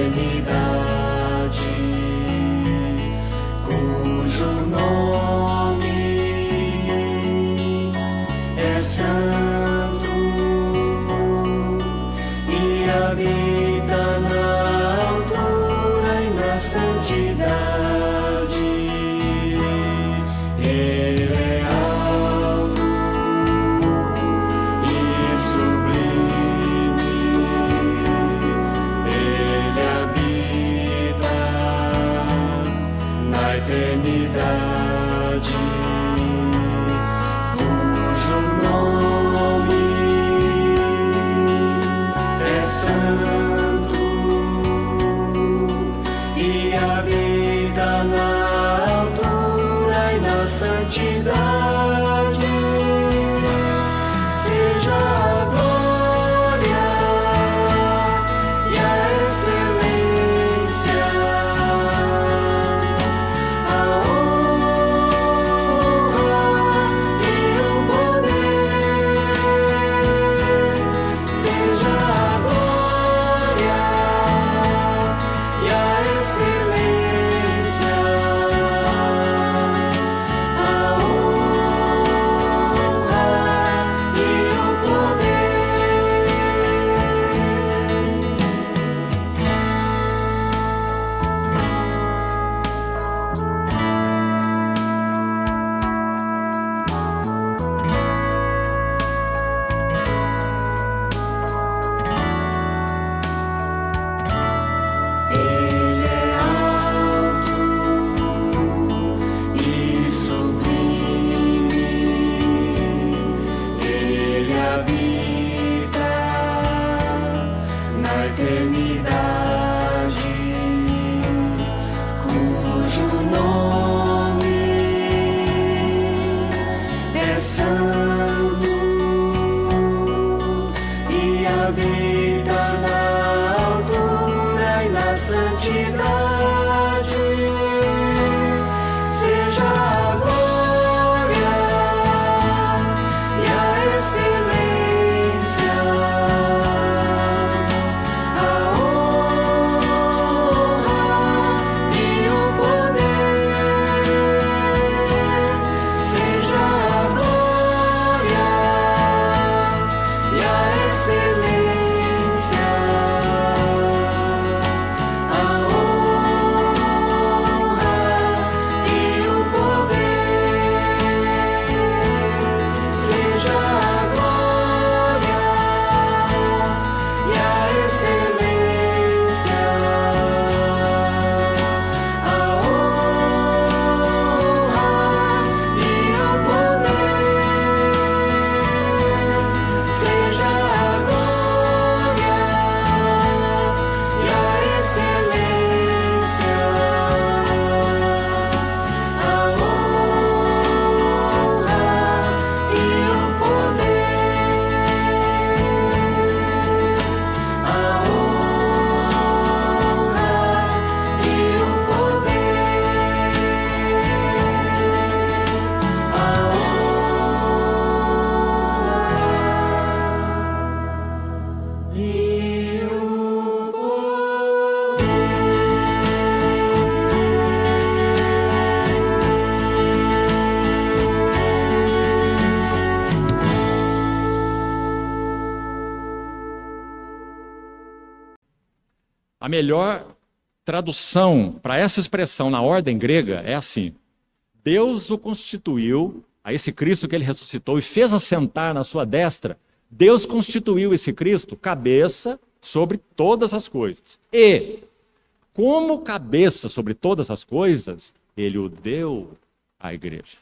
eternidade, cujo nome é santo e habita na altura e na santidade. Ele é alto e sublime, ele habita na eternidade, cujo nome é santo e habita na altura e na santidade. Seja a glória e a excelência, a honra e o poder. Seja a glória e a excelência, a honra e o poder. Ele é alto e sublime, ele habita na eternidade, cujo nome é santo e habita na altura e na santidade. Seja a glória e a excelência, a honra e o poder. Seja a glória e a excelência, a honra e o poder. Seja a glória e a excelência, a honra e o poder. Seja a glória e a excelência, a honra e o poder. A honra e o poder. A honra e o A melhor tradução para essa expressão na ordem grega é assim: Deus o constituiu, a esse Cristo que ele ressuscitou e fez assentar na sua destra, Deus constituiu esse Cristo cabeça sobre todas as coisas. E, como cabeça sobre todas as coisas, ele o deu à igreja.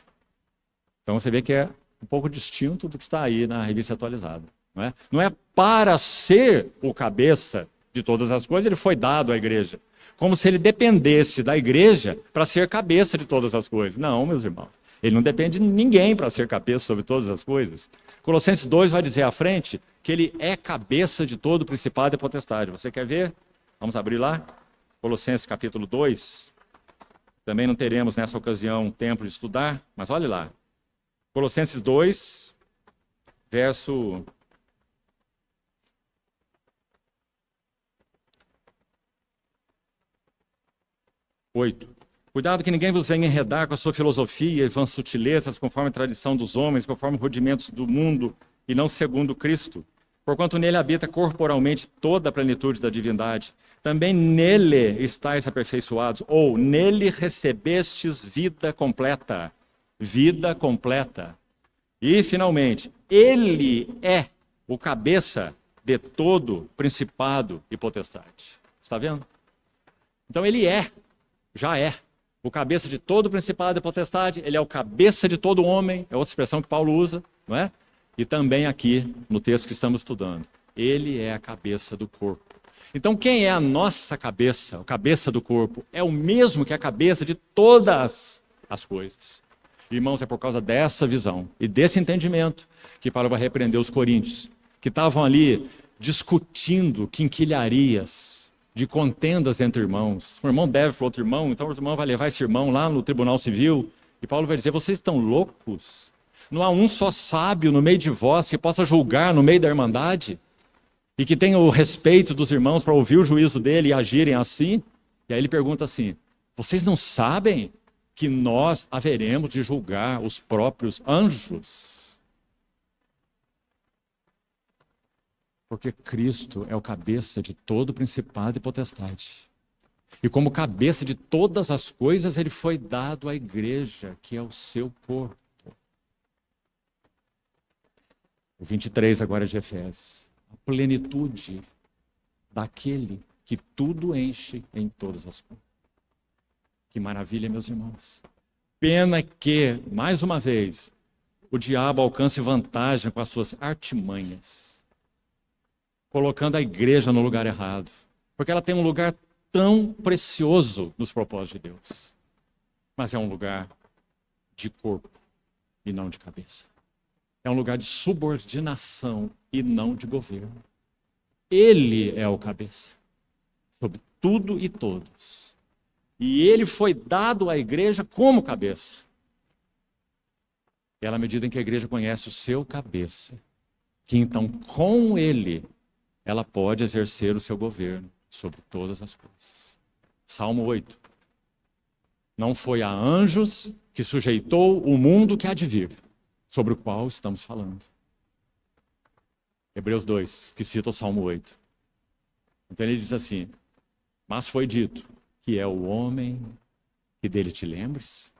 Então você vê que é um pouco distinto do que está aí na revista atualizada. Não é para ser o cabeça de todas as coisas, ele foi dado à igreja. Como se ele dependesse da igreja para ser cabeça de todas as coisas. Não, meus irmãos. Ele não depende de ninguém para ser cabeça sobre todas as coisas. Colossenses 2 vai dizer à frente que ele é cabeça de todo principado e potestade. Você quer ver? Vamos abrir lá. Colossenses capítulo 2. Também não teremos nessa ocasião tempo de estudar, mas olhe lá. Colossenses 2, verso... 8. Cuidado que ninguém vos venha enredar com a sua filosofia e vãs sutilezas, conforme a tradição dos homens, conforme rudimentos do mundo, e não segundo Cristo. Porquanto nele habita corporalmente toda a plenitude da divindade. Também nele estáis aperfeiçoados, ou nele recebestes vida completa. Vida completa. E, finalmente, ele é o cabeça de todo principado e potestade. Está vendo? Então ele já é o cabeça de todo principado e potestade, ele é o cabeça de todo homem, é outra expressão que Paulo usa, não é? E também aqui, no texto que estamos estudando, ele é a cabeça do corpo. Então quem é a nossa cabeça, a cabeça do corpo, é o mesmo que a cabeça de todas as coisas. Irmãos, é por causa dessa visão e desse entendimento que Paulo vai repreender os coríntios, que estavam ali discutindo quinquilharias, de contendas entre irmãos. Um irmão deve para o outro irmão, então o outro irmão vai levar esse irmão lá no tribunal civil. E Paulo vai dizer, vocês estão loucos? Não há um só sábio no meio de vós que possa julgar no meio da irmandade? E que tenha o respeito dos irmãos para ouvir o juízo dele e agirem assim? E aí ele pergunta assim, vocês não sabem que nós haveremos de julgar os próprios anjos? Porque Cristo é o cabeça de todo principado e potestade. E como cabeça de todas as coisas, ele foi dado à igreja, que é o seu corpo. O 23 agora de Efésios. A plenitude daquele que tudo enche em todas as coisas. Que maravilha, meus irmãos. Pena que, mais uma vez, o diabo alcance vantagem com as suas artimanhas, colocando a igreja no lugar errado. Porque ela tem um lugar tão precioso nos propósitos de Deus. Mas é um lugar de corpo e não de cabeça. É um lugar de subordinação e não de governo. Ele é o cabeça sobre tudo e todos. E ele foi dado à igreja como cabeça. E à medida em que a igreja conhece o seu cabeça, que então com ele ela pode exercer o seu governo sobre todas as coisas. Salmo 8. Não foi a anjos que sujeitou o mundo que há de vir, sobre o qual estamos falando. Hebreus 2, que cita o Salmo 8. Então ele diz assim, mas foi dito que é o homem que dele te lembres,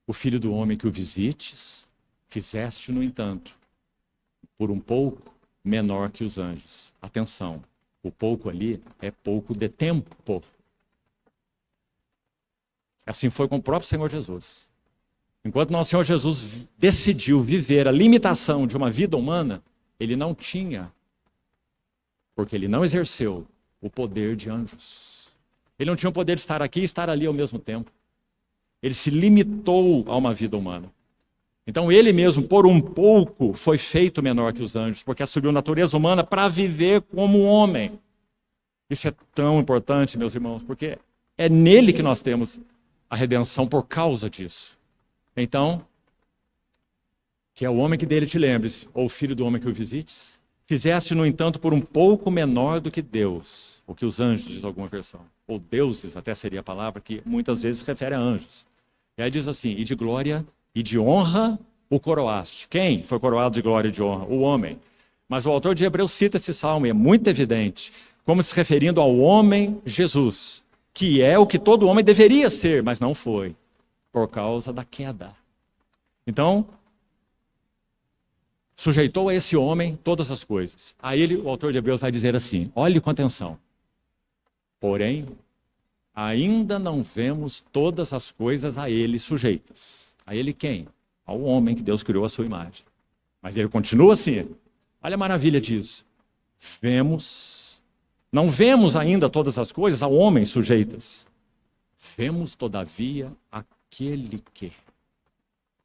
o filho do homem que o visites, fizeste, no entanto, por um pouco menor que os anjos. Atenção, o pouco ali é pouco de tempo. Assim foi com o próprio Senhor Jesus. Enquanto nosso Senhor Jesus decidiu viver a limitação de uma vida humana, ele não tinha, porque ele não exerceu o poder de anjos. Ele não tinha o poder de estar aqui e estar ali ao mesmo tempo. Ele se limitou a uma vida humana. Então ele mesmo, por um pouco, foi feito menor que os anjos, porque assumiu natureza humana para viver como homem. Isso é tão importante, meus irmãos, porque é nele que nós temos a redenção por causa disso. Então, que é o homem que dele te lembres, ou o filho do homem que o visites, fizeste, no entanto, por um pouco menor do que Deus, ou que os anjos, diz alguma versão. Ou deuses, até seria a palavra, que muitas vezes se refere a anjos. E aí diz assim, e de glória e de honra o coroaste. Quem foi coroado de glória e de honra? O homem. Mas o autor de Hebreus cita esse salmo, e é muito evidente, como se referindo ao homem Jesus, que é o que todo homem deveria ser, mas não foi, por causa da queda. Então, sujeitou a esse homem todas as coisas. Aí ele, o autor de Hebreus vai dizer assim, olhe com atenção. Porém, ainda não vemos todas as coisas a ele sujeitas. A ele quem? Ao homem que Deus criou à sua imagem. Mas ele continua assim. Olha a maravilha disso. Não vemos ainda todas as coisas ao homem sujeitas. Vemos, todavia, aquele que,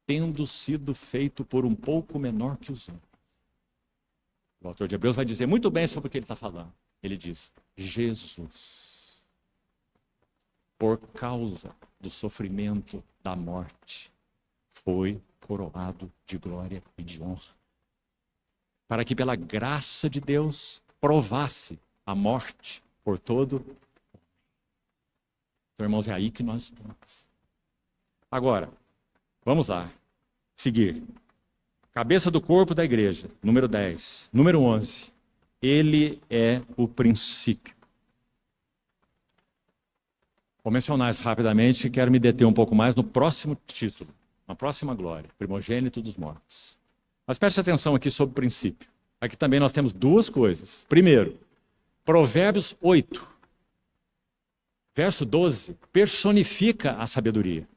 tendo sido feito por um pouco menor que os anjos. O autor de Hebreus vai dizer muito bem sobre o que ele está falando. Ele diz, Jesus, por causa do sofrimento da morte, foi coroado de glória e de honra, para que pela graça de Deus provasse a morte por todo. Então, irmãos, é aí que nós estamos. Agora, vamos lá. Seguir. Cabeça do corpo da igreja, número 10. Número 11. Ele é o princípio. Vou mencionar isso rapidamente e quero me deter um pouco mais no próximo título, na próxima glória, primogênito dos mortos. Mas preste atenção aqui sobre o princípio. Aqui também nós temos duas coisas. Primeiro, Provérbios 8, verso 12, personifica a sabedoria.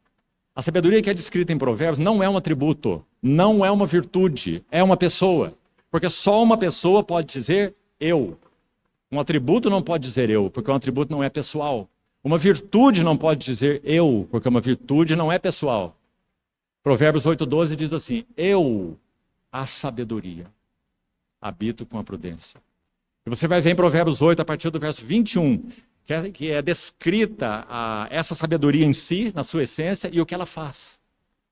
A sabedoria que é descrita em Provérbios não é um atributo, não é uma virtude, é uma pessoa. Porque só uma pessoa pode dizer eu. Um atributo não pode dizer eu, porque um atributo não é pessoal. Uma virtude não pode dizer eu, porque uma virtude não é pessoal. Provérbios 8,12 diz assim: eu, a sabedoria, habito com a prudência. E você vai ver em Provérbios 8, a partir do verso 21, que é descrita essa sabedoria em si, na sua essência, e o que ela faz.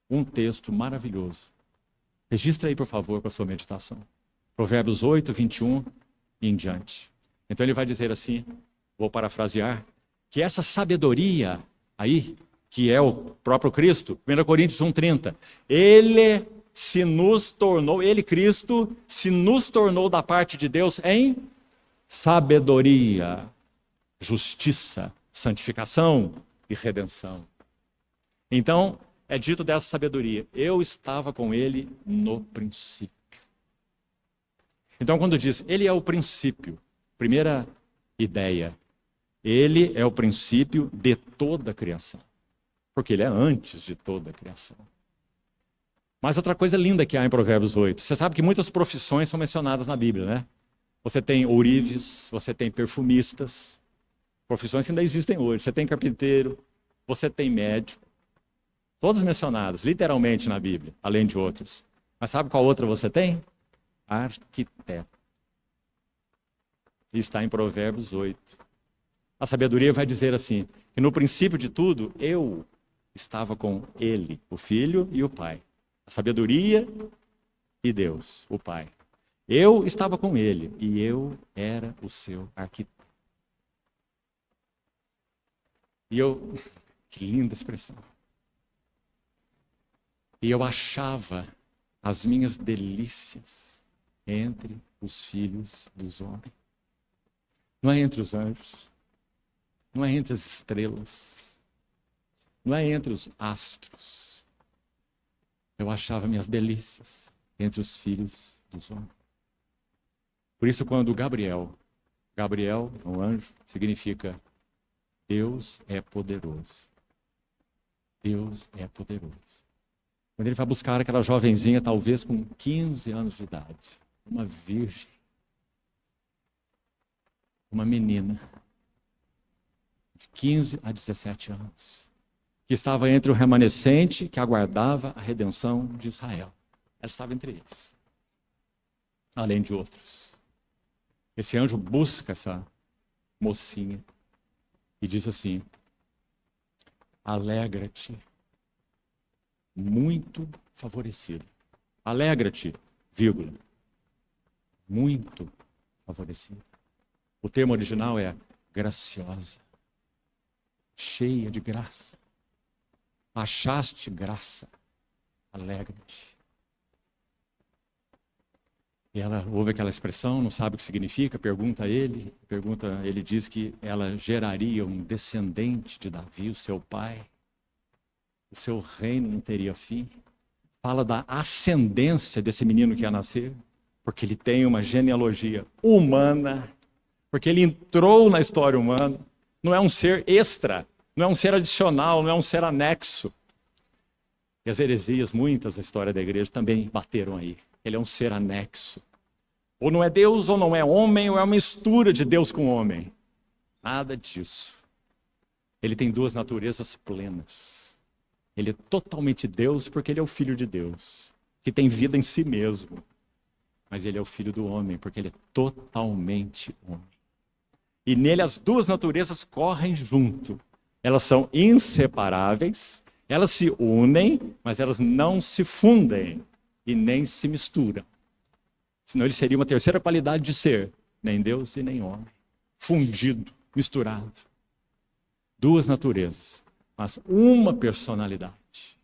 Um texto maravilhoso. Registra aí, por favor, para a sua meditação. Provérbios 8, 21 e em diante. Então ele vai dizer assim, vou parafrasear, que essa sabedoria aí, que é o próprio Cristo, 1 Coríntios 1,30, ele, Cristo, se nos tornou da parte de Deus em sabedoria, justiça, santificação e redenção. Então, é dito dessa sabedoria, eu estava com ele no princípio. Então, quando diz, ele é o princípio, primeira ideia, ele é o princípio de toda a criação. Porque ele é antes de toda a criação. Mas outra coisa linda que há em Provérbios 8. Você sabe que muitas profissões são mencionadas na Bíblia, né? Você tem ourives, você tem perfumistas, profissões que ainda existem hoje. Você tem carpinteiro, você tem médico. Todas mencionadas, literalmente na Bíblia, além de outras. Mas sabe qual outra você tem? Arquiteto. E está em Provérbios 8. A sabedoria vai dizer assim, que no princípio de tudo, eu estava com ele, o Filho e o Pai. A sabedoria e Deus, o Pai. Eu estava com ele e eu era o seu arquiteto. E que linda expressão. E eu achava as minhas delícias entre os filhos dos homens. Não é entre os anjos. Não é entre as estrelas, não é entre os astros. Eu achava minhas delícias entre os filhos dos homens. Por isso, quando Gabriel, um anjo, significa Deus é poderoso. Deus é poderoso. Quando ele vai buscar aquela jovenzinha, talvez com 15 anos de idade, uma virgem, uma menina, de 15 a 17 anos, que estava entre o remanescente que aguardava a redenção de Israel. Ela estava entre eles, além de outros. Esse anjo busca essa mocinha e diz assim, alegra-te, muito favorecido. Alegra-te, vírgula, muito favorecido. O termo original é graciosa. Cheia de graça. Achaste graça. Alegra-te. E ela ouve aquela expressão, não sabe o que significa, pergunta a ele. Ele diz que ela geraria um descendente de Davi, o seu pai. O seu reino não teria fim. Fala da ascendência desse menino que ia nascer, porque ele tem uma genealogia humana, porque ele entrou na história humana. Não é um ser extra, não é um ser adicional, não é um ser anexo. E as heresias, muitas da história da igreja, também bateram aí. Ele é um ser anexo. Ou não é Deus, ou não é homem, ou é uma mistura de Deus com homem. Nada disso. Ele tem duas naturezas plenas. Ele é totalmente Deus, porque ele é o Filho de Deus, que tem vida em si mesmo. Mas ele é o Filho do homem, porque ele é totalmente homem. E nele as duas naturezas correm junto. Elas são inseparáveis, elas se unem, mas elas não se fundem e nem se misturam. Senão ele seria uma terceira qualidade de ser, nem Deus e nem homem. Fundido, misturado. duas naturezas, mas uma personalidade.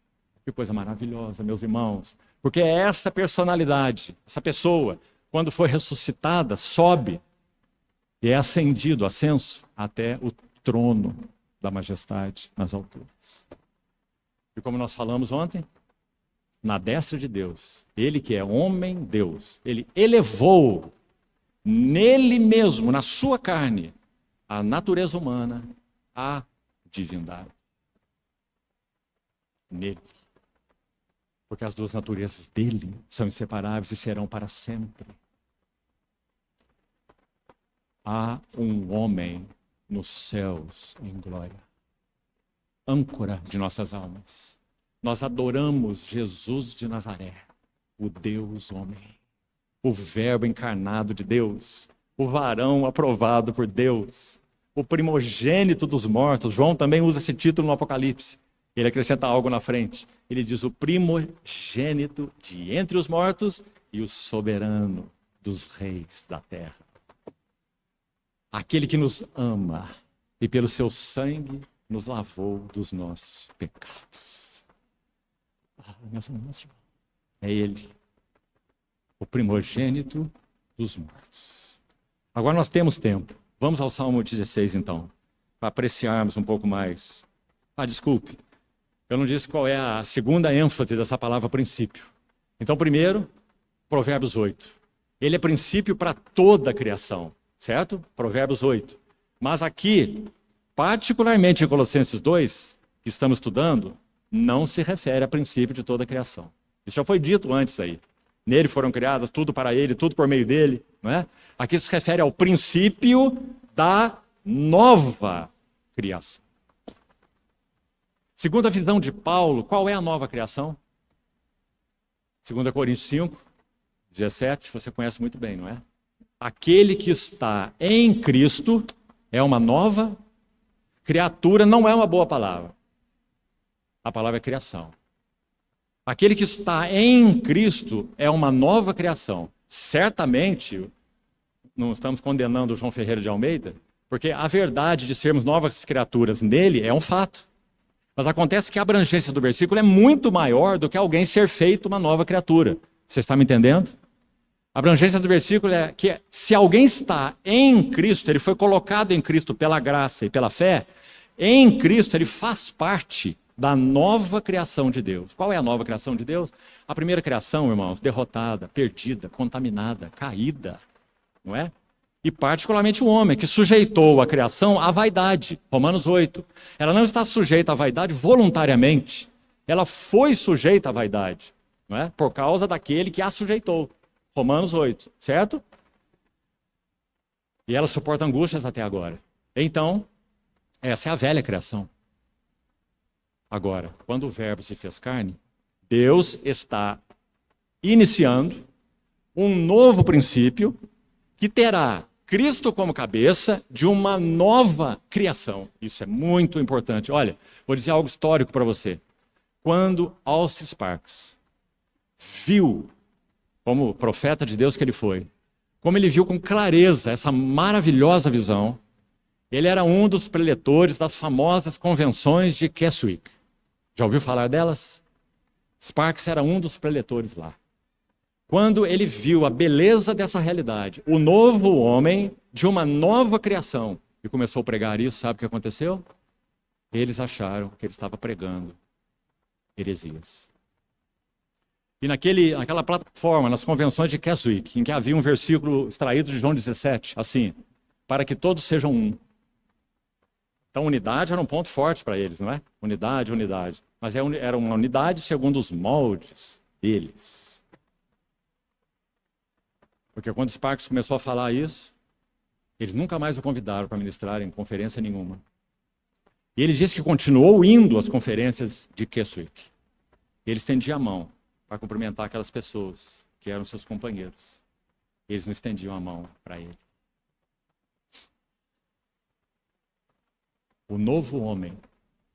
Que coisa maravilhosa, meus irmãos. Porque é essa personalidade, essa pessoa, quando foi ressuscitada, sobe e é ascendido, ascenso, até o trono da majestade nas alturas. E como nós falamos ontem, na destra de Deus, ele que é homem, Deus, ele elevou nele mesmo, na sua carne, a natureza humana, a divindade. Nele. Porque as duas naturezas dele são inseparáveis e serão para sempre. Há um homem nos céus em glória, âncora de nossas almas. Nós adoramos Jesus de Nazaré, o Deus homem, o verbo encarnado de Deus, o varão aprovado por Deus, o primogênito dos mortos. João também usa esse título no Apocalipse. Ele acrescenta algo na frente. Ele diz o primogênito de entre os mortos e o soberano dos reis da terra. Aquele que nos ama e pelo seu sangue nos lavou dos nossos pecados. Meus irmãos, é ele, o primogênito dos mortos. Agora nós temos tempo. Vamos ao Salmo 16 então, para apreciarmos um pouco mais. Desculpe. Eu não disse qual é a segunda ênfase dessa palavra princípio. Então, primeiro, Provérbios 8. Ele é princípio para toda a criação, certo? Provérbios 8. Mas aqui, particularmente em Colossenses 2, que estamos estudando, não se refere a princípio de toda a criação. Isso já foi dito antes aí. Nele foram criadas, tudo para ele, tudo por meio dele. Não é? Aqui se refere ao princípio da nova criação. Segundo a visão de Paulo, qual é a nova criação? 2 Coríntios 5, 17, você conhece muito bem, não é? Aquele que está em Cristo é uma nova criatura, não é uma boa palavra. A palavra é criação. Aquele que está em Cristo é uma nova criação. Certamente, não estamos condenando o João Ferreira de Almeida, porque a verdade de sermos novas criaturas nele é um fato. Mas acontece que a abrangência do versículo é muito maior do que alguém ser feito uma nova criatura. Você está me entendendo? A abrangência do versículo é que se alguém está em Cristo, ele foi colocado em Cristo pela graça e pela fé, em Cristo ele faz parte da nova criação de Deus. Qual é a nova criação de Deus? A primeira criação, irmãos, derrotada, perdida, contaminada, caída, não é? E particularmente o homem, que sujeitou a criação à vaidade. Romanos 8. Ela não está sujeita à vaidade voluntariamente. Ela foi sujeita à vaidade, não é? Por causa daquele que a sujeitou. Romanos 8, certo? E ela suporta angústias até agora. Então, essa é a velha criação. Agora, quando o verbo se fez carne, Deus está iniciando um novo princípio que terá Cristo como cabeça de uma nova criação. Isso é muito importante. Olha, vou dizer algo histórico para você. Quando Allston Sparks viu, como profeta de Deus que ele foi, como ele viu com clareza essa maravilhosa visão, ele era um dos preletores das famosas convenções de Keswick. Já ouviu falar delas? Sparks era um dos preletores lá. Quando ele viu a beleza dessa realidade, o novo homem de uma nova criação, e começou a pregar isso, sabe o que aconteceu? Eles acharam que ele estava pregando heresias. E naquela plataforma, nas convenções de Keswick, em que havia um versículo extraído de João 17, assim, para que todos sejam um. Então, unidade era um ponto forte para eles, não é? Unidade, unidade. Mas era uma unidade segundo os moldes deles. Porque quando Sparks começou a falar isso, eles nunca mais o convidaram para ministrar em conferência nenhuma. E ele disse que continuou indo às conferências de Keswick. Ele estendia a mão para cumprimentar aquelas pessoas que eram seus companheiros. Eles não estendiam a mão para ele. O novo homem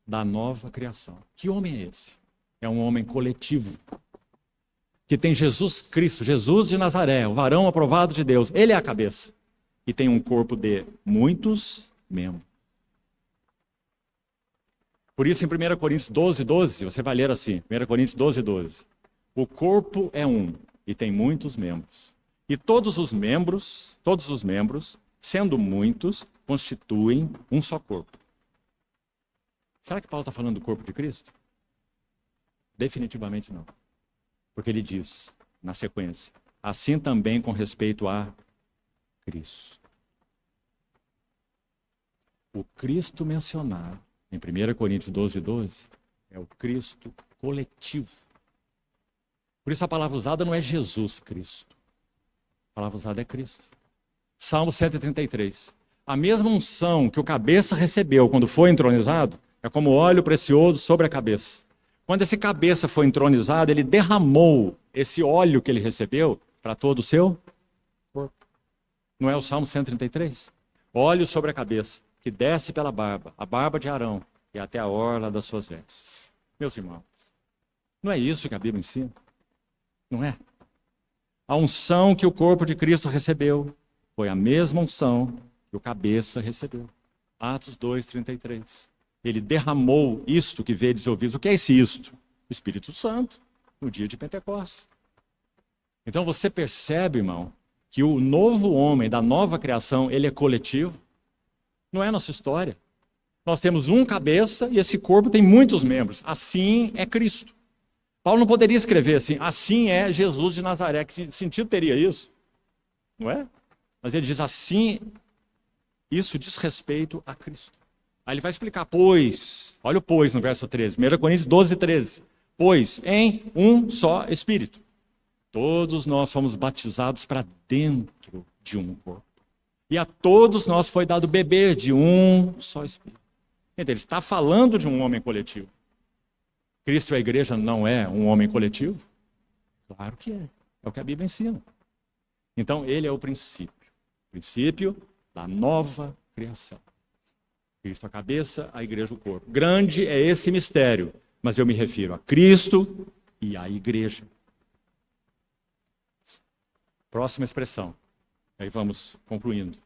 da nova criação. Que homem é esse? É um homem coletivo. Que tem Jesus Cristo, Jesus de Nazaré, o varão aprovado de Deus. Ele é a cabeça. E tem um corpo de muitos membros. Por isso, em 1 Coríntios 12, 12, você vai ler assim, 1 Coríntios 12, 12. O corpo é um e tem muitos membros. E todos os membros, sendo muitos, constituem um só corpo. Será que Paulo está falando do corpo de Cristo? Definitivamente não. Porque ele diz, na sequência, assim também com respeito a Cristo. O Cristo mencionado em 1 Coríntios 12, 12 é o Cristo coletivo. Por isso a palavra usada não é Jesus Cristo. A palavra usada é Cristo. Salmo 133. A mesma unção que o cabeça recebeu quando foi entronizado é como óleo precioso sobre a cabeça. Quando esse cabeça foi entronizado, ele derramou esse óleo que ele recebeu para todo o seu corpo. Não é o Salmo 133? Óleo sobre a cabeça, que desce pela barba, a barba de Arão, e até a orla das suas vestes. Meus irmãos, não é isso que a Bíblia ensina? Não é? A unção que o corpo de Cristo recebeu foi a mesma unção que o cabeça recebeu. Atos 2, 33. Ele derramou isto que vedes e ouvis. O que é esse isto? O Espírito Santo, no dia de Pentecostes. Então você percebe, irmão, que o novo homem da nova criação, ele é coletivo. Não é nossa história. Nós temos um cabeça e esse corpo tem muitos membros. Assim é Cristo. Paulo não poderia escrever assim é Jesus de Nazaré. Que sentido teria isso? Não é? Mas ele diz assim, isso diz respeito a Cristo. Aí ele vai explicar, pois, olha o pois no verso 13, 1 Coríntios 12, 13. Pois em um só Espírito, todos nós fomos batizados para dentro de um corpo. E a todos nós foi dado beber de um só Espírito. Então, ele está falando de um homem coletivo. Cristo e a igreja não é um homem coletivo? Claro que é. É o que a Bíblia ensina. Então, ele é o princípio da nova criação. Cristo a cabeça, a igreja o corpo. Grande é esse mistério, mas eu me refiro a Cristo e à igreja. Próxima expressão. Aí vamos concluindo.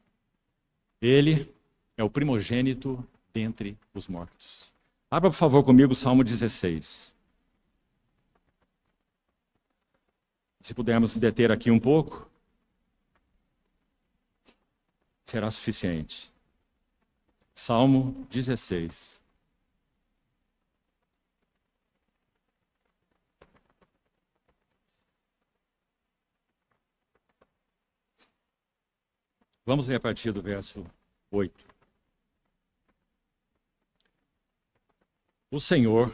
Ele é o primogênito dentre os mortos. Abra, por favor, comigo o Salmo 16. Se pudermos deter aqui um pouco, será suficiente. Salmo 16. Vamos ler a partir do verso 8. O Senhor,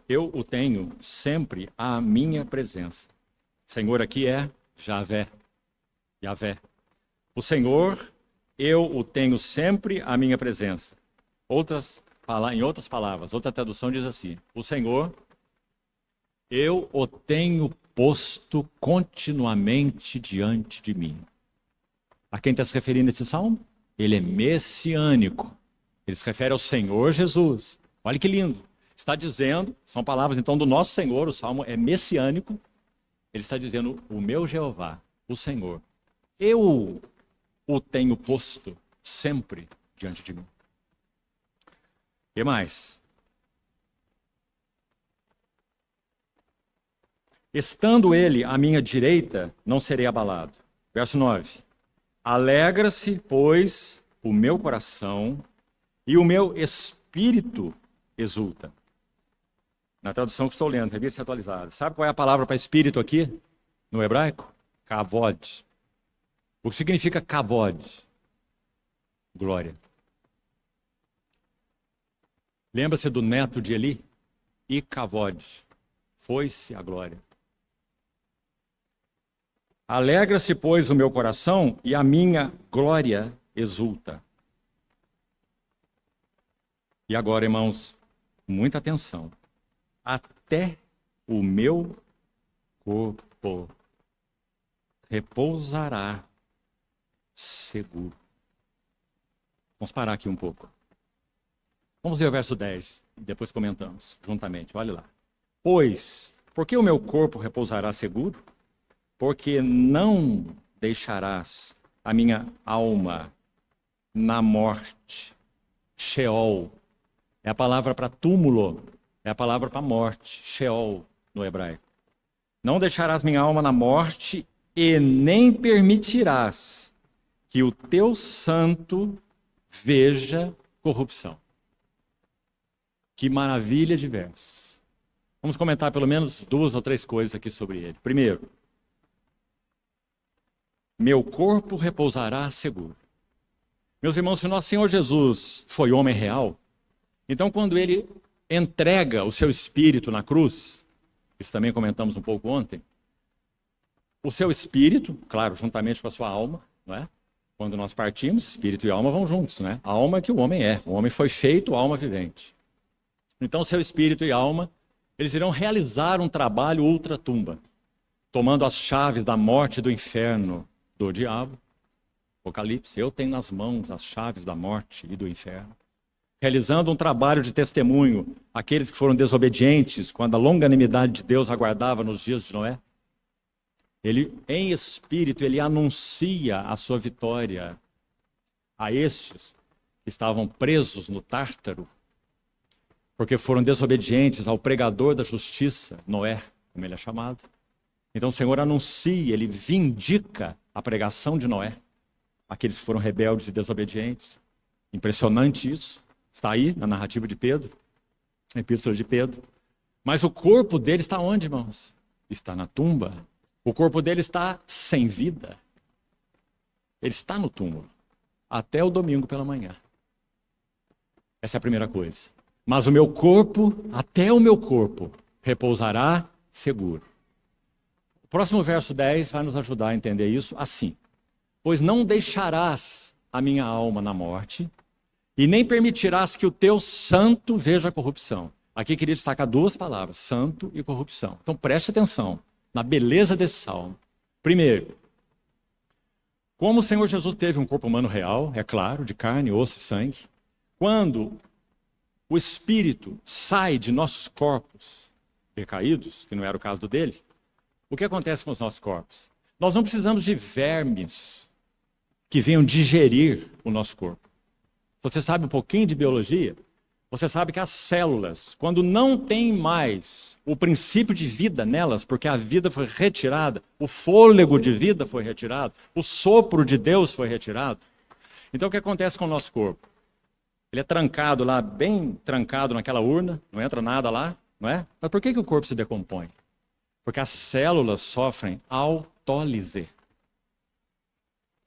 eu o tenho sempre à minha presença. Senhor aqui é Javé. O Senhor, eu o tenho sempre à minha presença. Em outras palavras, outra tradução diz assim: o Senhor, eu o tenho posto continuamente diante de mim. A quem está se referindo esse salmo? Ele é messiânico. Ele se refere ao Senhor Jesus. Olha que lindo. Está dizendo, são palavras então do nosso Senhor, o salmo é messiânico. Ele está dizendo, o meu Jeová, o Senhor, eu o tenho posto sempre diante de mim. E mais? Estando ele à minha direita, não serei abalado. Verso 9. Alegra-se, pois, o meu coração e o meu espírito exulta. Na tradução que estou lendo, revista atualizada. Sabe qual é a palavra para espírito aqui, no hebraico? Kavod. O que significa kavod? Glória. Lembra-se do neto de Eli? Ikavod. Foi-se a glória. Alegra-se, pois, o meu coração e a minha glória exulta. E agora, irmãos, muita atenção. Até o meu corpo repousará seguro. Vamos parar aqui um pouco. Vamos ver o verso 10 e depois comentamos juntamente. Olha lá. Pois, por que o meu corpo repousará seguro? Porque não deixarás a minha alma na morte, Sheol. É a palavra para túmulo, é a palavra para morte, Sheol no hebraico. Não deixarás minha alma na morte e nem permitirás que o teu santo veja corrupção. Que maravilha de verso. Vamos comentar pelo menos 2 ou 3 coisas aqui sobre ele. Primeiro, meu corpo repousará seguro. Meus irmãos, se nosso Senhor Jesus foi homem real, então quando ele entrega o seu espírito na cruz, isso também comentamos um pouco ontem, o seu espírito, claro, juntamente com a sua alma, não é? Quando nós partimos, espírito e alma vão juntos, né? A alma é que o homem é. O homem foi feito alma vivente. Então, seu espírito e alma, eles irão realizar um trabalho ultratumba, tomando as chaves da morte e do inferno do diabo. Apocalipse, eu tenho nas mãos as chaves da morte e do inferno. Realizando um trabalho de testemunho àqueles que foram desobedientes, quando a longanimidade de Deus aguardava nos dias de Noé. Ele, em espírito, ele anuncia a sua vitória a estes que estavam presos no Tártaro, porque foram desobedientes ao pregador da justiça, Noé, como ele é chamado. Então o Senhor anuncia, ele vindica a pregação de Noé, aqueles que foram rebeldes e desobedientes. Impressionante isso, está aí na narrativa de Pedro, na epístola de Pedro. Mas o corpo dele está onde, irmãos? Está na tumba. O corpo dele está sem vida. Ele está no túmulo, até o domingo pela manhã. Essa é a primeira coisa. Mas o meu corpo, até o meu corpo, repousará seguro. O próximo verso 10 vai nos ajudar a entender isso assim. Pois não deixarás a minha alma na morte, e nem permitirás que o teu santo veja a corrupção. Aqui queria destacar 2 palavras, santo e corrupção. Então preste atenção na beleza desse salmo. Primeiro, como o Senhor Jesus teve um corpo humano real, é claro, de carne, osso e sangue, quando o espírito sai de nossos corpos recaídos, que não era o caso dele, o que acontece com os nossos corpos? Nós não precisamos de vermes que venham digerir o nosso corpo. Se você sabe um pouquinho de biologia, você sabe que as células, quando não tem mais o princípio de vida nelas, porque a vida foi retirada, o fôlego de vida foi retirado, o sopro de Deus foi retirado. Então o que acontece com o nosso corpo? Ele é trancado lá, bem trancado naquela urna, não entra nada lá, não é? Mas por que o corpo se decompõe? Porque as células sofrem autólise.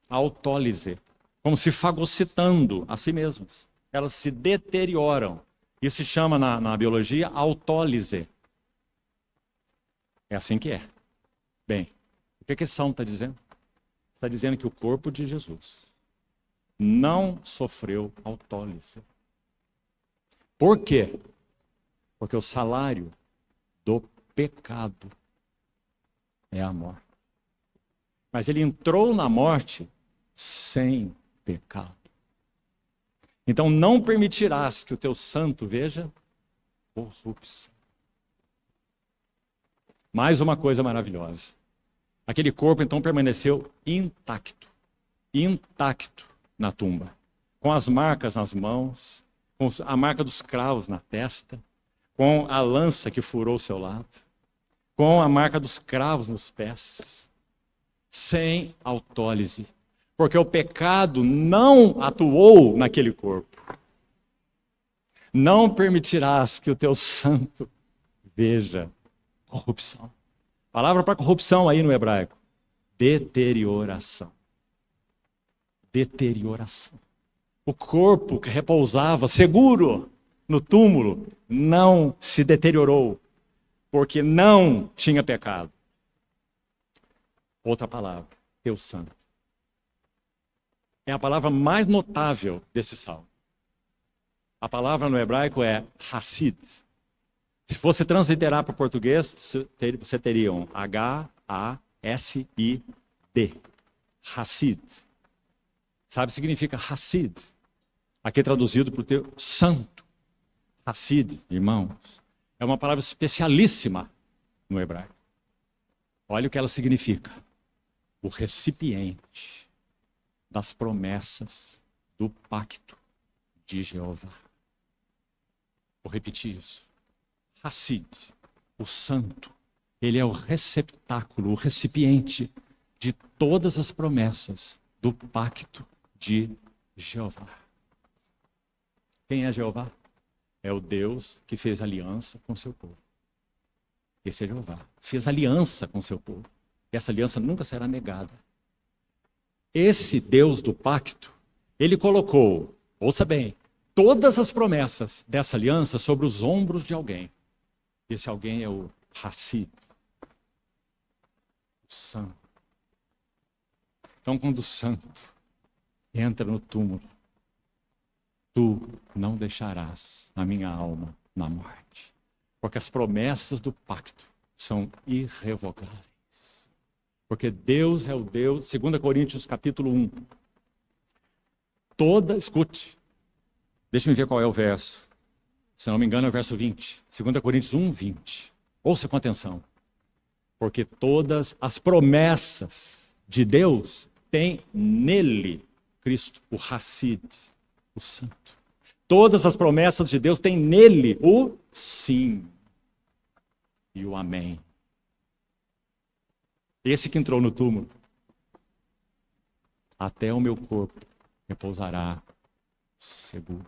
Autólise. Como se fagocitando a si mesmas. Elas se deterioram. Isso se chama na biologia autólise. É assim que é. Bem, o que esse salmo está dizendo? Está dizendo que o corpo de Jesus não sofreu autólise. Por quê? Porque o salário do pecado é a morte. Mas ele entrou na morte sem pecado. Então não permitirás que o teu santo veja corrupção. Mais uma coisa maravilhosa. Aquele corpo então permaneceu intacto. Intacto na tumba. Com as marcas nas mãos, com a marca dos cravos na testa, com a lança que furou o seu lado, com a marca dos cravos nos pés, sem autólise. Porque o pecado não atuou naquele corpo. Não permitirás que o teu santo veja corrupção. Palavra para corrupção aí no hebraico. Deterioração. Deterioração. O corpo que repousava seguro no túmulo não se deteriorou, porque não tinha pecado. Outra palavra, teu santo. É a palavra mais notável desse salmo. A palavra no hebraico é Hassid. Se fosse transliterar para o português, você teria um H-A-S-I-D. Hassid. Sabe o que significa Hassid? Aqui é traduzido para o teu santo. Hassid, irmãos, é uma palavra especialíssima no hebraico. Olha o que ela significa. O recipiente das promessas do pacto de Jeová. Vou repetir isso. Hassid, o santo, ele é o receptáculo, o recipiente de todas as promessas do pacto de Jeová. Quem é Jeová? É o Deus que fez aliança com seu povo. Esse é Jeová. Fez aliança com seu povo. E essa aliança nunca será negada. Esse Deus do pacto, ele colocou, ouça bem, todas as promessas dessa aliança sobre os ombros de alguém. Esse alguém é o Hassid, o santo. Então, quando o santo entra no túmulo, tu não deixarás a minha alma na morte. Porque as promessas do pacto são irrevogáveis. Porque Deus é o Deus, 2 Coríntios capítulo 1. Escute, deixa eu ver qual é o verso. Se não me engano é o verso 20. 2 Coríntios 1, 20. Ouça com atenção. Porque todas as promessas de Deus têm nele Cristo, o Hassid, o santo. Todas as promessas de Deus têm nele o sim e o amém. Esse que entrou no túmulo, até o meu corpo repousará seguro.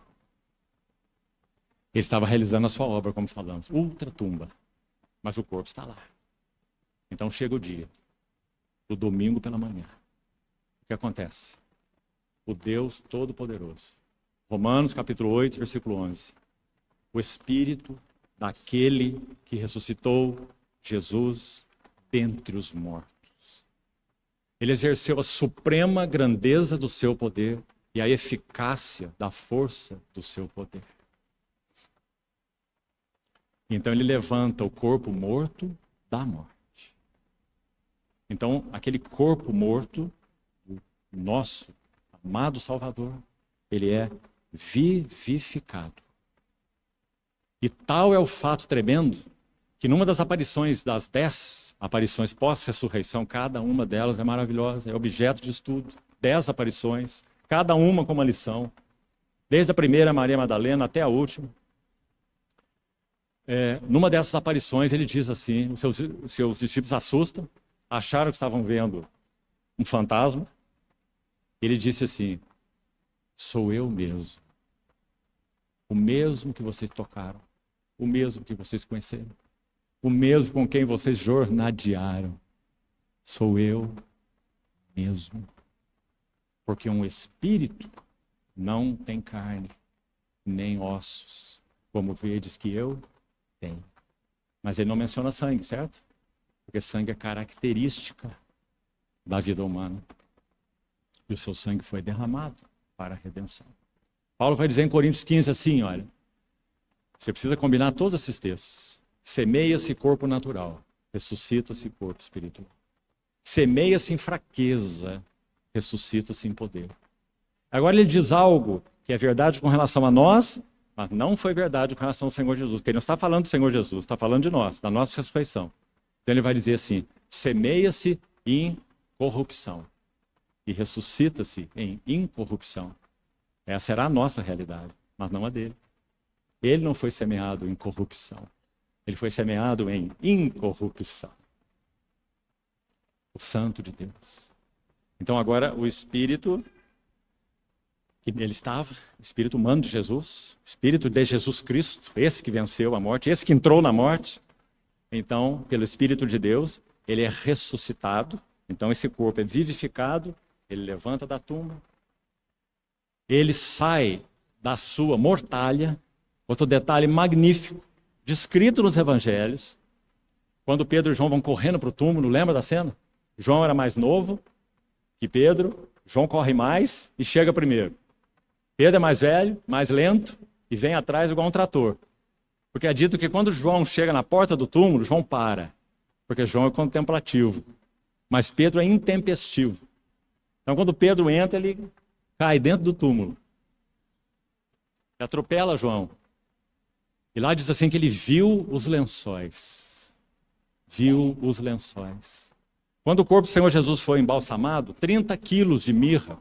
Ele estava realizando a sua obra, como falamos, ultratumba, mas o corpo está lá. Então chega o dia, o domingo pela manhã. O que acontece? O Deus Todo-Poderoso, Romanos capítulo 8, versículo 11. O Espírito daquele que ressuscitou Jesus dentre os mortos. Ele exerceu a suprema grandeza do seu poder e a eficácia da força do seu poder. Então ele levanta o corpo morto da morte. Então aquele corpo morto, o nosso amado Salvador, ele é vivificado. E tal é o fato tremendo que numa das aparições, das 10 aparições pós-ressurreição, cada uma delas é maravilhosa, é objeto de estudo. 10 aparições, cada uma com uma lição. Desde a primeira, Maria Madalena, até a última. Numa dessas aparições, ele diz assim, os seus discípulos assustam, acharam que estavam vendo um fantasma. Ele disse assim, sou eu mesmo. O mesmo que vocês tocaram, o mesmo que vocês conheceram, o mesmo com quem vocês jornadearam. Sou eu mesmo. Porque um espírito não tem carne, nem ossos, como vedes que eu tenho. Mas ele não menciona sangue, certo? Porque sangue é característica da vida humana. E o seu sangue foi derramado para a redenção. Paulo vai dizer em Coríntios 15 assim, olha, você precisa combinar todos esses textos. Semeia-se corpo natural, ressuscita-se corpo espiritual. Semeia-se em fraqueza, ressuscita-se em poder. Agora ele diz algo que é verdade com relação a nós, mas não foi verdade com relação ao Senhor Jesus. Porque ele não está falando do Senhor Jesus, está falando de nós, da nossa ressurreição. Então ele vai dizer assim, semeia-se em corrupção e ressuscita-se em incorrupção. Essa será a nossa realidade, mas não a dele. Ele não foi semeado em corrupção. Ele foi semeado em incorrupção. O Santo de Deus. Então agora o Espírito, que nele estava, o Espírito humano de Jesus, o Espírito de Jesus Cristo, esse que venceu a morte, esse que entrou na morte. Então, pelo Espírito de Deus, ele é ressuscitado. Então esse corpo é vivificado, ele levanta da tumba. Ele sai da sua mortalha. Outro detalhe magnífico, descrito nos evangelhos, quando Pedro e João vão correndo para o túmulo, lembra da cena? João era mais novo que Pedro, João corre mais e chega primeiro. Pedro é mais velho, mais lento e vem atrás igual um trator. Porque é dito que quando João chega na porta do túmulo, João para, porque João é contemplativo, mas Pedro é intempestivo. Então quando Pedro entra, ele cai dentro do túmulo. Ele atropela João. E lá diz assim que ele viu os lençóis. Viu os lençóis. Quando o corpo do Senhor Jesus foi embalsamado, 30 quilos de mirra,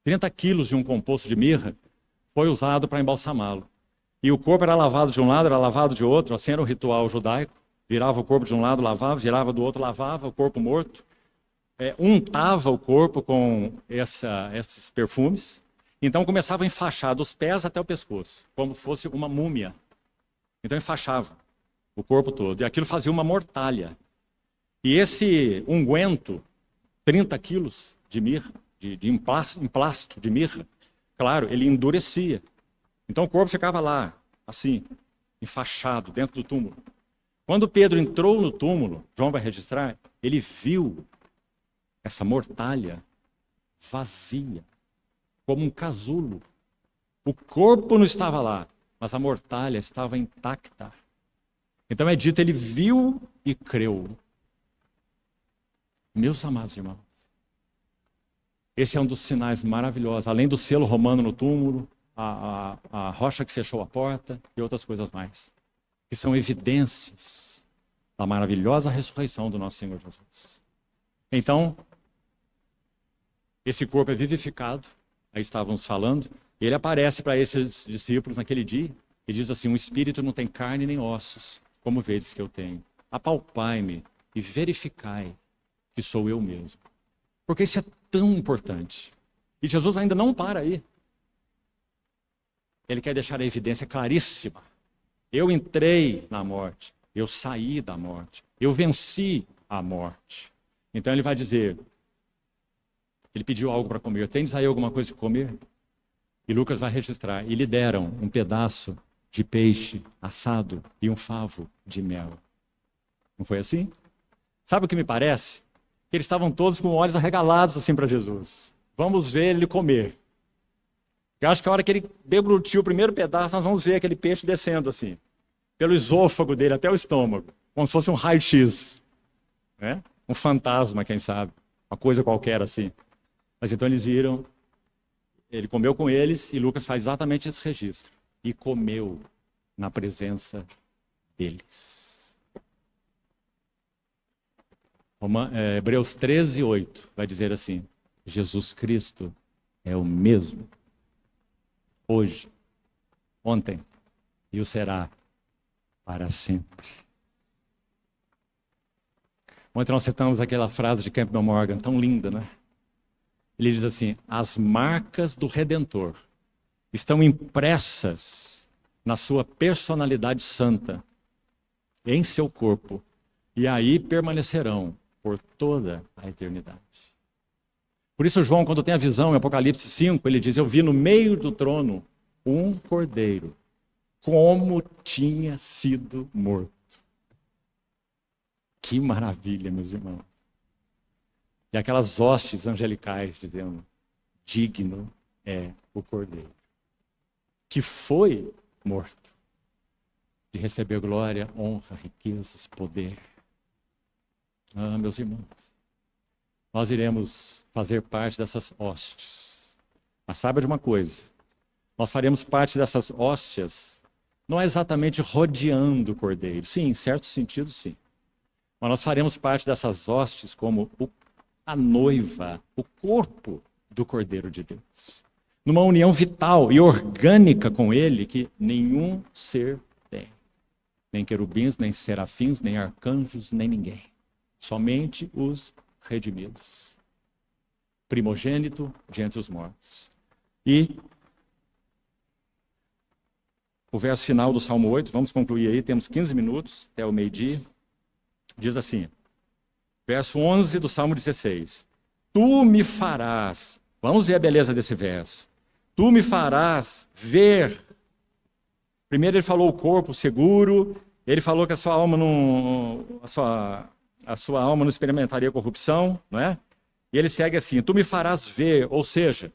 30 quilos de um composto de mirra, foi usado para embalsamá-lo. E o corpo era lavado de um lado, era lavado de outro, assim era o ritual judaico. Virava o corpo de um lado, lavava, virava do outro, lavava, o corpo morto. Untava o corpo com esses perfumes. Então começava a enfaixar dos pés até o pescoço, como se fosse uma múmia. Então enfaixava o corpo todo. E aquilo fazia uma mortalha. E esse unguento, 30 quilos de mirra, de emplasto de mirra, claro, ele endurecia. Então o corpo ficava lá, assim, enfaixado, dentro do túmulo. Quando Pedro entrou no túmulo, João vai registrar, ele viu essa mortalha vazia, como um casulo. O corpo não estava lá, mas a mortalha estava intacta. Então é dito, ele viu e creu. Meus amados irmãos, esse é um dos sinais maravilhosos, além do selo romano no túmulo, a rocha que fechou a porta e outras coisas mais, que são evidências da maravilhosa ressurreição do nosso Senhor Jesus. Então, esse corpo é vivificado, aí estávamos falando, ele aparece para esses discípulos naquele dia e diz assim: um espírito não tem carne nem ossos, como vedes que eu tenho. Apalpai-me e verificai que sou eu mesmo. Porque isso é tão importante. E Jesus ainda não para aí. Ele quer deixar a evidência claríssima. Eu entrei na morte, eu saí da morte, eu venci a morte. Então ele vai dizer, ele pediu algo para comer, tendes aí alguma coisa para comer? E Lucas vai registrar, e lhe deram um pedaço de peixe assado e um favo de mel. Não foi assim? Sabe o que me parece? Que eles estavam todos com olhos arregalados assim para Jesus. Vamos ver ele comer. Eu acho que a hora que ele deglutiu o primeiro pedaço, nós vamos ver aquele peixe descendo assim, pelo esôfago dele até o estômago, como se fosse um raio-x, né? Um fantasma, quem sabe, uma coisa qualquer assim. Mas então eles viram, ele comeu com eles e Lucas faz exatamente esse registro. E comeu na presença deles. Hebreus 13, 8 vai dizer assim: Jesus Cristo é o mesmo hoje, ontem e o será para sempre. Ontem nós citamos aquela frase de Campbell Morgan, tão linda, né? Ele diz assim: as marcas do Redentor estão impressas na sua personalidade santa, em seu corpo, e aí permanecerão por toda a eternidade. Por isso João, quando tem a visão em Apocalipse 5, ele diz: eu vi no meio do trono um cordeiro, como tinha sido morto. Que maravilha, meus irmãos. E aquelas hostes angelicais dizendo: digno é o cordeiro, que foi morto, de receber glória, honra, riquezas, poder. Ah, meus irmãos, nós iremos fazer parte dessas hostes. Mas saiba de uma coisa, nós faremos parte dessas hóstias, não é exatamente rodeando o cordeiro. Sim, em certo sentido, sim. Mas nós faremos parte dessas hostes como a noiva, o corpo do Cordeiro de Deus. Numa união vital e orgânica com ele que nenhum ser tem. Nem querubins, nem serafins, nem arcanjos, nem ninguém. Somente os redimidos. Primogênito de entre os mortos. E o verso final do Salmo 8, vamos concluir aí, temos 15 minutos até o meio-dia. Diz assim, verso 11 do Salmo 16. Tu me farás, vamos ver a beleza desse verso. Tu me farás ver. Primeiro ele falou o corpo seguro, ele falou que a sua alma não experimentaria corrupção, não é? E ele segue assim, tu me farás ver, ou seja,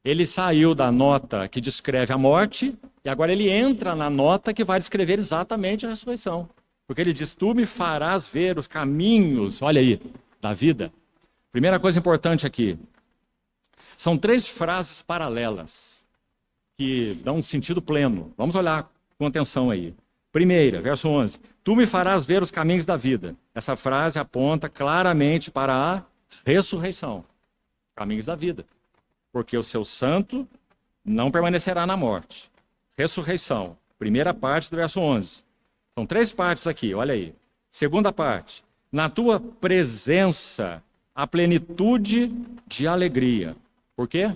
ele saiu da nota que descreve a morte e agora ele entra na nota que vai descrever exatamente a ressurreição. Porque ele diz, tu me farás ver os caminhos, olha aí, da vida. Primeira coisa importante aqui, são 3 frases paralelas que dão um sentido pleno. Vamos olhar com atenção aí. Primeira, verso 11, tu me farás ver os caminhos da vida. Essa frase aponta claramente para a ressurreição, caminhos da vida. Porque o seu santo não permanecerá na morte. Ressurreição, primeira parte do verso 11. São 3 partes aqui, olha aí. Segunda parte, na tua presença, a plenitude de alegria. Por quê?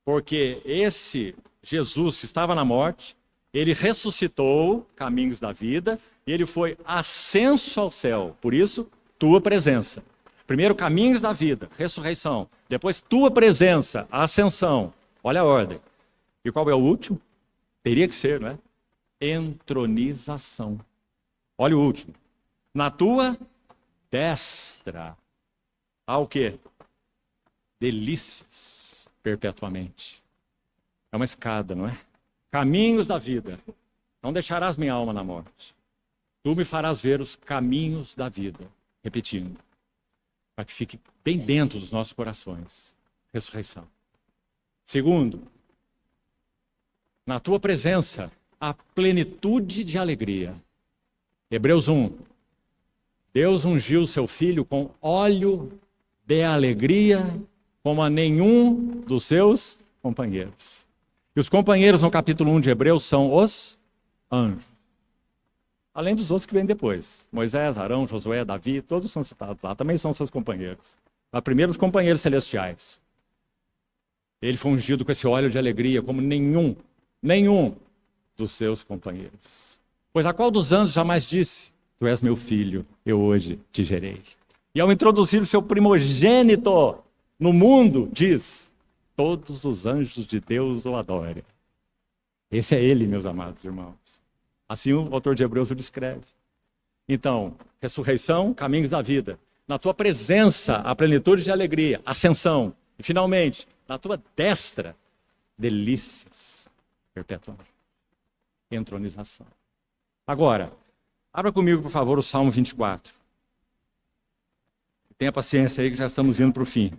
Porque esse Jesus que estava na morte, ele ressuscitou, caminhos da vida, e ele foi ascenso ao céu. Por isso, tua presença. Primeiro, caminhos da vida, ressurreição. Depois, tua presença, ascensão. Olha a ordem. E qual é o último? Teria que ser, não é? Entronização. Olha o último. Na tua destra. Há o quê? Delícias perpetuamente. É uma escada, não é? Caminhos da vida. Não deixarás minha alma na morte. Tu me farás ver os caminhos da vida. Repetindo. Para que fique bem dentro dos nossos corações. Ressurreição. Segundo, na tua presença, a plenitude de alegria. Hebreus 1. Deus ungiu o seu filho com óleo de alegria, como a nenhum dos seus companheiros. E os companheiros no capítulo 1 de Hebreus são os anjos. Além dos outros que vêm depois. Moisés, Arão, Josué, Davi, todos são citados lá, também são seus companheiros. Mas primeiro os companheiros celestiais. Ele foi ungido com esse óleo de alegria, como nenhum dos seus companheiros. Pois a qual dos anjos jamais disse, tu és meu filho, eu hoje te gerei. E ao introduzir o seu primogênito no mundo, diz, todos os anjos de Deus o adorem. Esse é ele, meus amados irmãos. Assim o autor de Hebreus o descreve. Então, ressurreição, caminhos da vida. Na tua presença, a plenitude de alegria, ascensão. E finalmente, na tua destra, delícias perpetuamente. Entronização. Agora, abra comigo, por favor, o Salmo 24. Tenha paciência aí que já estamos indo para o fim.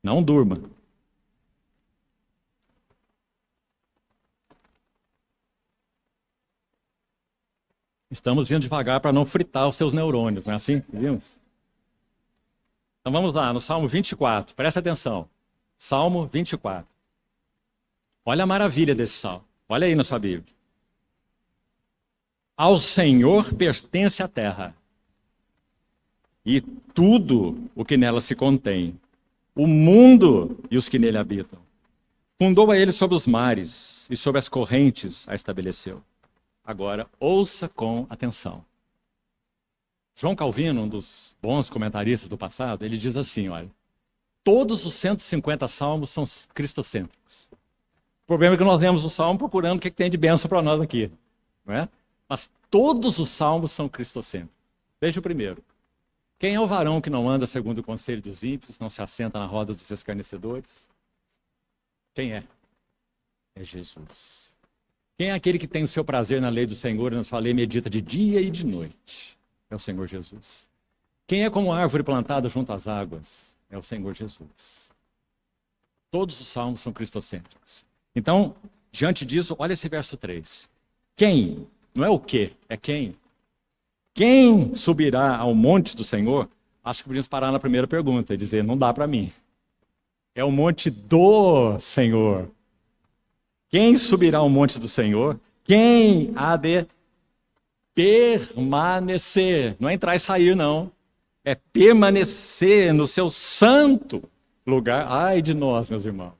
Não durma. Estamos indo devagar para não fritar os seus neurônios, não é assim? Vimos? Então vamos lá, no Salmo 24. Presta atenção. Salmo 24. Olha a maravilha desse salmo. Olha aí na sua Bíblia. Ao Senhor pertence a terra e tudo o que nela se contém, o mundo e os que nele habitam. Fundou a ele sobre os mares e sobre as correntes a estabeleceu. Agora, ouça com atenção. João Calvino, um dos bons comentaristas do passado, ele diz assim, olha, todos os 150 salmos são cristocêntricos. O problema é que nós lemos o salmo procurando o que tem de bênção para nós aqui, não é? Mas todos os salmos são cristocêntricos. Veja o primeiro. Quem é o varão que não anda segundo o conselho dos ímpios, não se assenta na roda dos escarnecedores? Quem é? É Jesus. Quem é aquele que tem o seu prazer na lei do Senhor e na sua lei medita de dia e de noite? É o Senhor Jesus. Quem é como árvore plantada junto às águas? É o Senhor Jesus. Todos os salmos são cristocêntricos. Então, diante disso, olha esse verso 3. Quem? Não é o quê, é quem. Quem subirá ao monte do Senhor? Acho que podíamos parar na primeira pergunta e dizer, não dá para mim. É o monte do Senhor. Quem subirá ao monte do Senhor? Quem há de permanecer? Não é entrar e sair, não. É permanecer no seu santo lugar. Ai de nós, meus irmãos.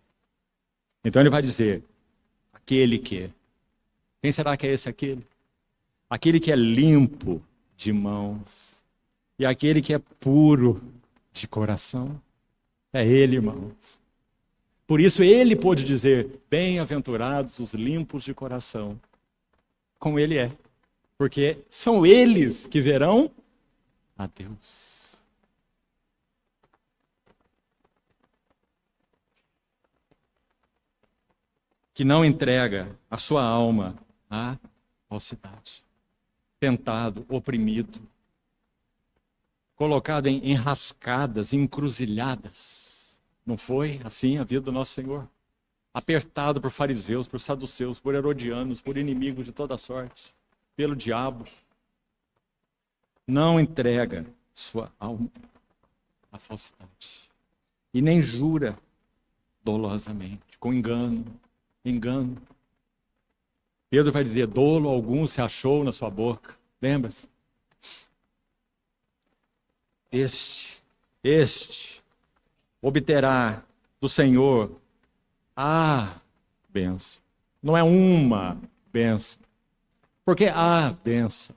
Então ele vai dizer, aquele que. Quem será que é esse aquele? Aquele que é limpo de mãos. E aquele que é puro de coração. É ele, irmãos. Por isso ele pôde dizer, bem-aventurados os limpos de coração. Como ele é. Porque são eles que verão a Deus. Que não entrega a sua alma à falsidade. Tentado, oprimido. Colocado em enrascadas, encruzilhadas. Não foi assim a vida do nosso Senhor? Apertado por fariseus, por saduceus, por herodianos, por inimigos de toda sorte, pelo diabo. Não entrega sua alma à falsidade. E nem jura dolosamente, com engano, engano. Pedro vai dizer, dolo algum se achou na sua boca. Lembra-se? Este obterá do Senhor a bênção. Não é uma bênção. Porque a bênção.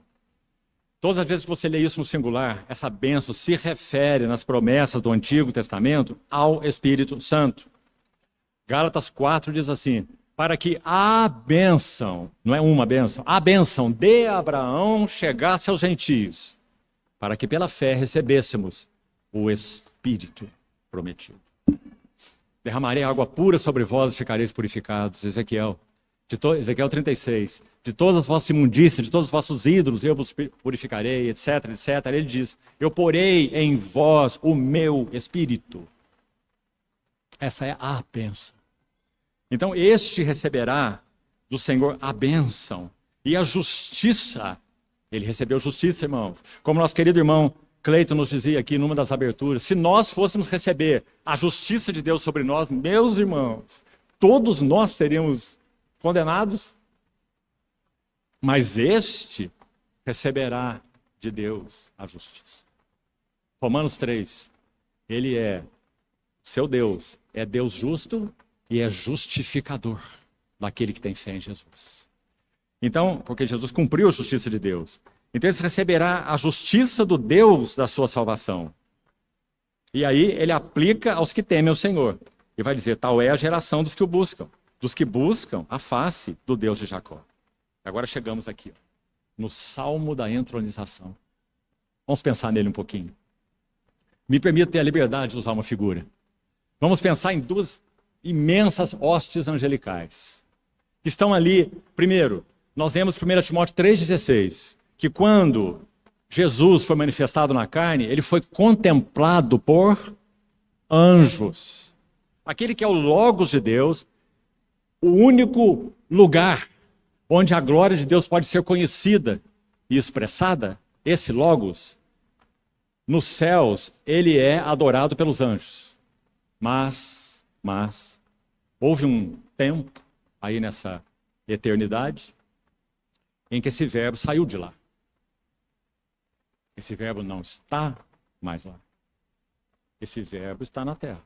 Todas as vezes que você lê isso no singular, essa bênção se refere nas promessas do Antigo Testamento ao Espírito Santo. Gálatas 4 diz assim, para que a bênção, não é uma bênção, a bênção de Abraão chegasse aos gentios, para que pela fé recebêssemos o Espírito prometido. Derramarei água pura sobre vós e ficareis purificados. Ezequiel 36. De todas as vossas imundícias, de todos os vossos ídolos, eu vos purificarei, etc, etc. Ele diz, eu porei em vós o meu Espírito. Essa é a bênção. Então, este receberá do Senhor a bênção e a justiça. Ele recebeu justiça, irmãos. Como nosso querido irmão Cleiton nos dizia aqui numa das aberturas, se nós fôssemos receber a justiça de Deus sobre nós, meus irmãos, todos nós seríamos condenados. Mas este receberá de Deus a justiça. Romanos 3, ele é seu Deus, é Deus justo e é justificador daquele que tem fé em Jesus. Então, porque Jesus cumpriu a justiça de Deus, então ele receberá a justiça do Deus da sua salvação. E aí ele aplica aos que temem o Senhor. E vai dizer, tal é a geração dos que buscam a face do Deus de Jacó. Agora chegamos aqui, ó, no Salmo da entronização. Vamos pensar nele um pouquinho. Me permita ter a liberdade de usar uma figura. Vamos pensar em duas imensas hostes angelicais. Que estão ali, primeiro, nós vemos 1 Timóteo 3,16, que quando Jesus foi manifestado na carne, ele foi contemplado por anjos. Aquele que é o Logos de Deus, o único lugar onde a glória de Deus pode ser conhecida e expressada, esse Logos, nos céus, ele é adorado pelos anjos. Mas, houve um tempo aí nessa eternidade em que esse verbo saiu de lá. Esse verbo não está mais lá. Esse verbo está na terra.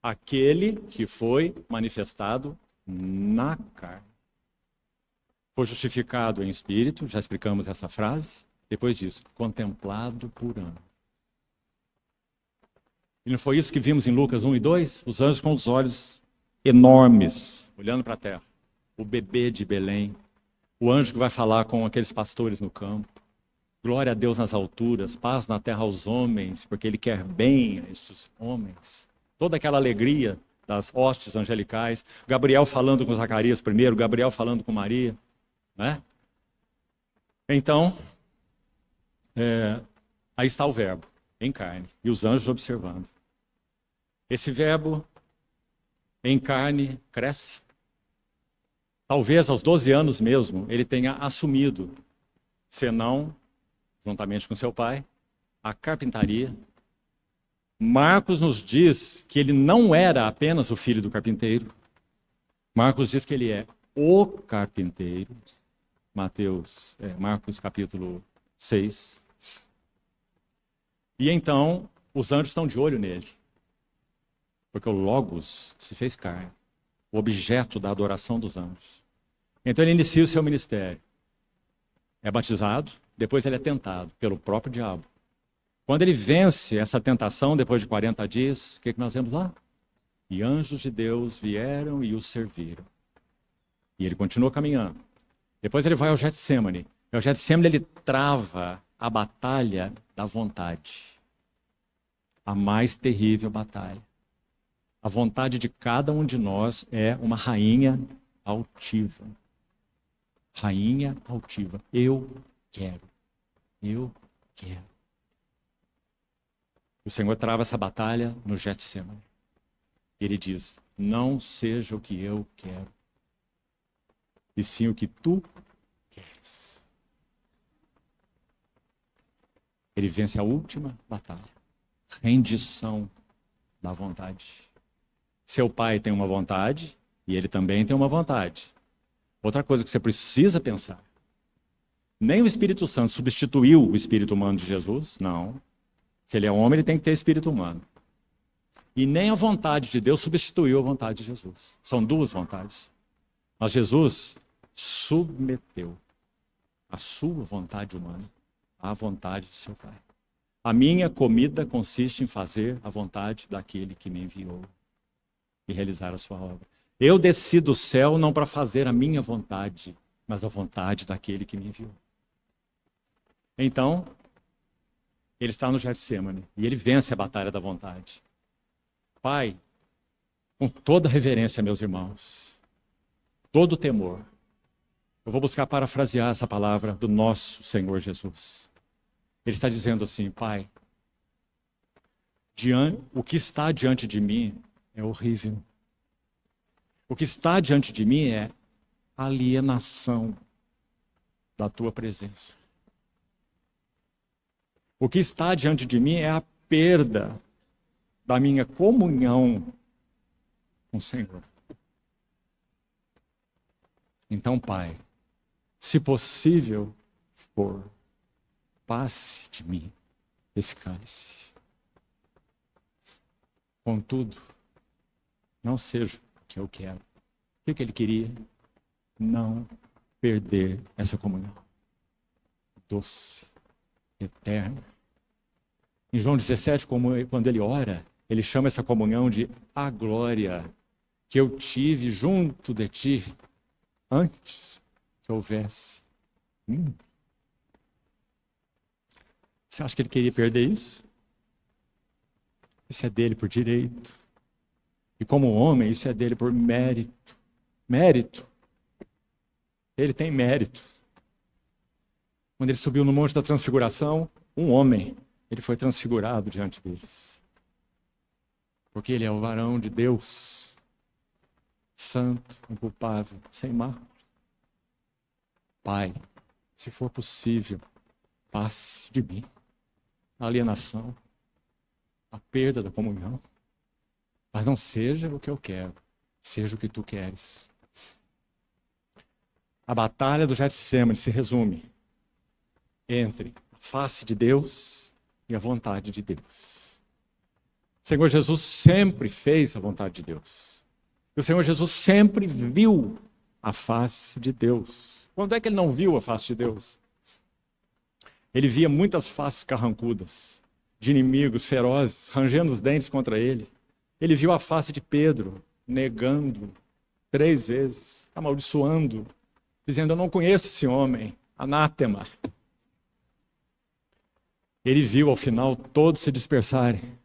Aquele que foi manifestado na carne. Foi justificado em espírito, já explicamos essa frase. Depois diz, contemplado por anjos. E não foi isso que vimos em Lucas 1 e 2? Os anjos com os olhos enormes, olhando para a terra. O bebê de Belém. O anjo que vai falar com aqueles pastores no campo. Glória a Deus nas alturas, paz na terra aos homens, porque Ele quer bem a estes homens. Toda aquela alegria das hostes angelicais. Gabriel falando com Zacarias primeiro, Gabriel falando com Maria. Né? Então, aí está o verbo, em carne, e os anjos observando. Esse verbo, em carne, cresce. Talvez aos 12 anos mesmo, ele tenha assumido, senão, juntamente com seu pai, a carpintaria. Marcos nos diz que ele não era apenas o filho do carpinteiro. Marcos diz que ele é o carpinteiro. Marcos capítulo 6. E então, os anjos estão de olho nele. Porque o Logos se fez carne. O objeto da adoração dos anjos. Então ele inicia o seu ministério. É batizado, depois ele é tentado pelo próprio diabo. Quando ele vence essa tentação, depois de 40 dias, o que nós vemos lá? E anjos de Deus vieram e o serviram. E ele continua caminhando. Depois ele vai ao Getsemane. E ao Getsemane ele trava a batalha da vontade. A mais terrível batalha. A vontade de cada um de nós é uma rainha altiva. Rainha altiva. Eu quero. Eu quero. O Senhor trava essa batalha no Getsemane. Ele diz, não seja o que eu quero, e sim o que tu queres. Ele vence a última batalha. Rendição da vontade. Seu pai tem uma vontade e ele também tem uma vontade. Outra coisa que você precisa pensar. Nem o Espírito Santo substituiu o espírito humano de Jesus, não. Se ele é homem, ele tem que ter espírito humano. E nem a vontade de Deus substituiu a vontade de Jesus. São duas vontades. Mas Jesus submeteu a sua vontade humana à vontade de seu Pai. A minha comida consiste em fazer a vontade daquele que me enviou e realizar a sua obra. Eu desci do céu não para fazer a minha vontade, mas a vontade daquele que me enviou. Então, ele está no Getsemane e ele vence a batalha da vontade. Pai, com toda reverência, meus irmãos, todo temor, eu vou buscar parafrasear essa palavra do nosso Senhor Jesus. Ele está dizendo assim: Pai, o que está diante de mim é horrível. O que está diante de mim é alienação da tua presença. O que está diante de mim é a perda da minha comunhão com o Senhor. Então, Pai, se possível for, passe de mim esse cálice. Contudo, não seja o que eu quero. O que ele queria? Não perder essa comunhão doce, eterna. Em João 17, quando ele ora, ele chama essa comunhão de a glória que eu tive junto de ti antes que houvesse. Você acha que ele queria perder isso? Isso é dele por direito. E como homem, isso é dele por mérito. Mérito. Ele tem mérito. Quando ele subiu no Monte da Transfiguração, um homem, ele foi transfigurado diante deles. Porque ele é o varão de Deus, santo, inculpável, sem mácula. Pai, se for possível, passe de mim a alienação, a perda da comunhão. Mas não seja o que eu quero, seja o que tu queres. A batalha do Getsemane se resume entre a face de Deus e a vontade de Deus. O Senhor Jesus sempre fez a vontade de Deus. E o Senhor Jesus sempre viu a face de Deus. Quando é que ele não viu a face de Deus? Ele via muitas faces carrancudas, de inimigos ferozes, rangendo os dentes contra ele. Ele viu a face de Pedro, negando 3 vezes, amaldiçoando, dizendo: eu não conheço esse homem, anátema. Ele viu, ao final, todos se dispersarem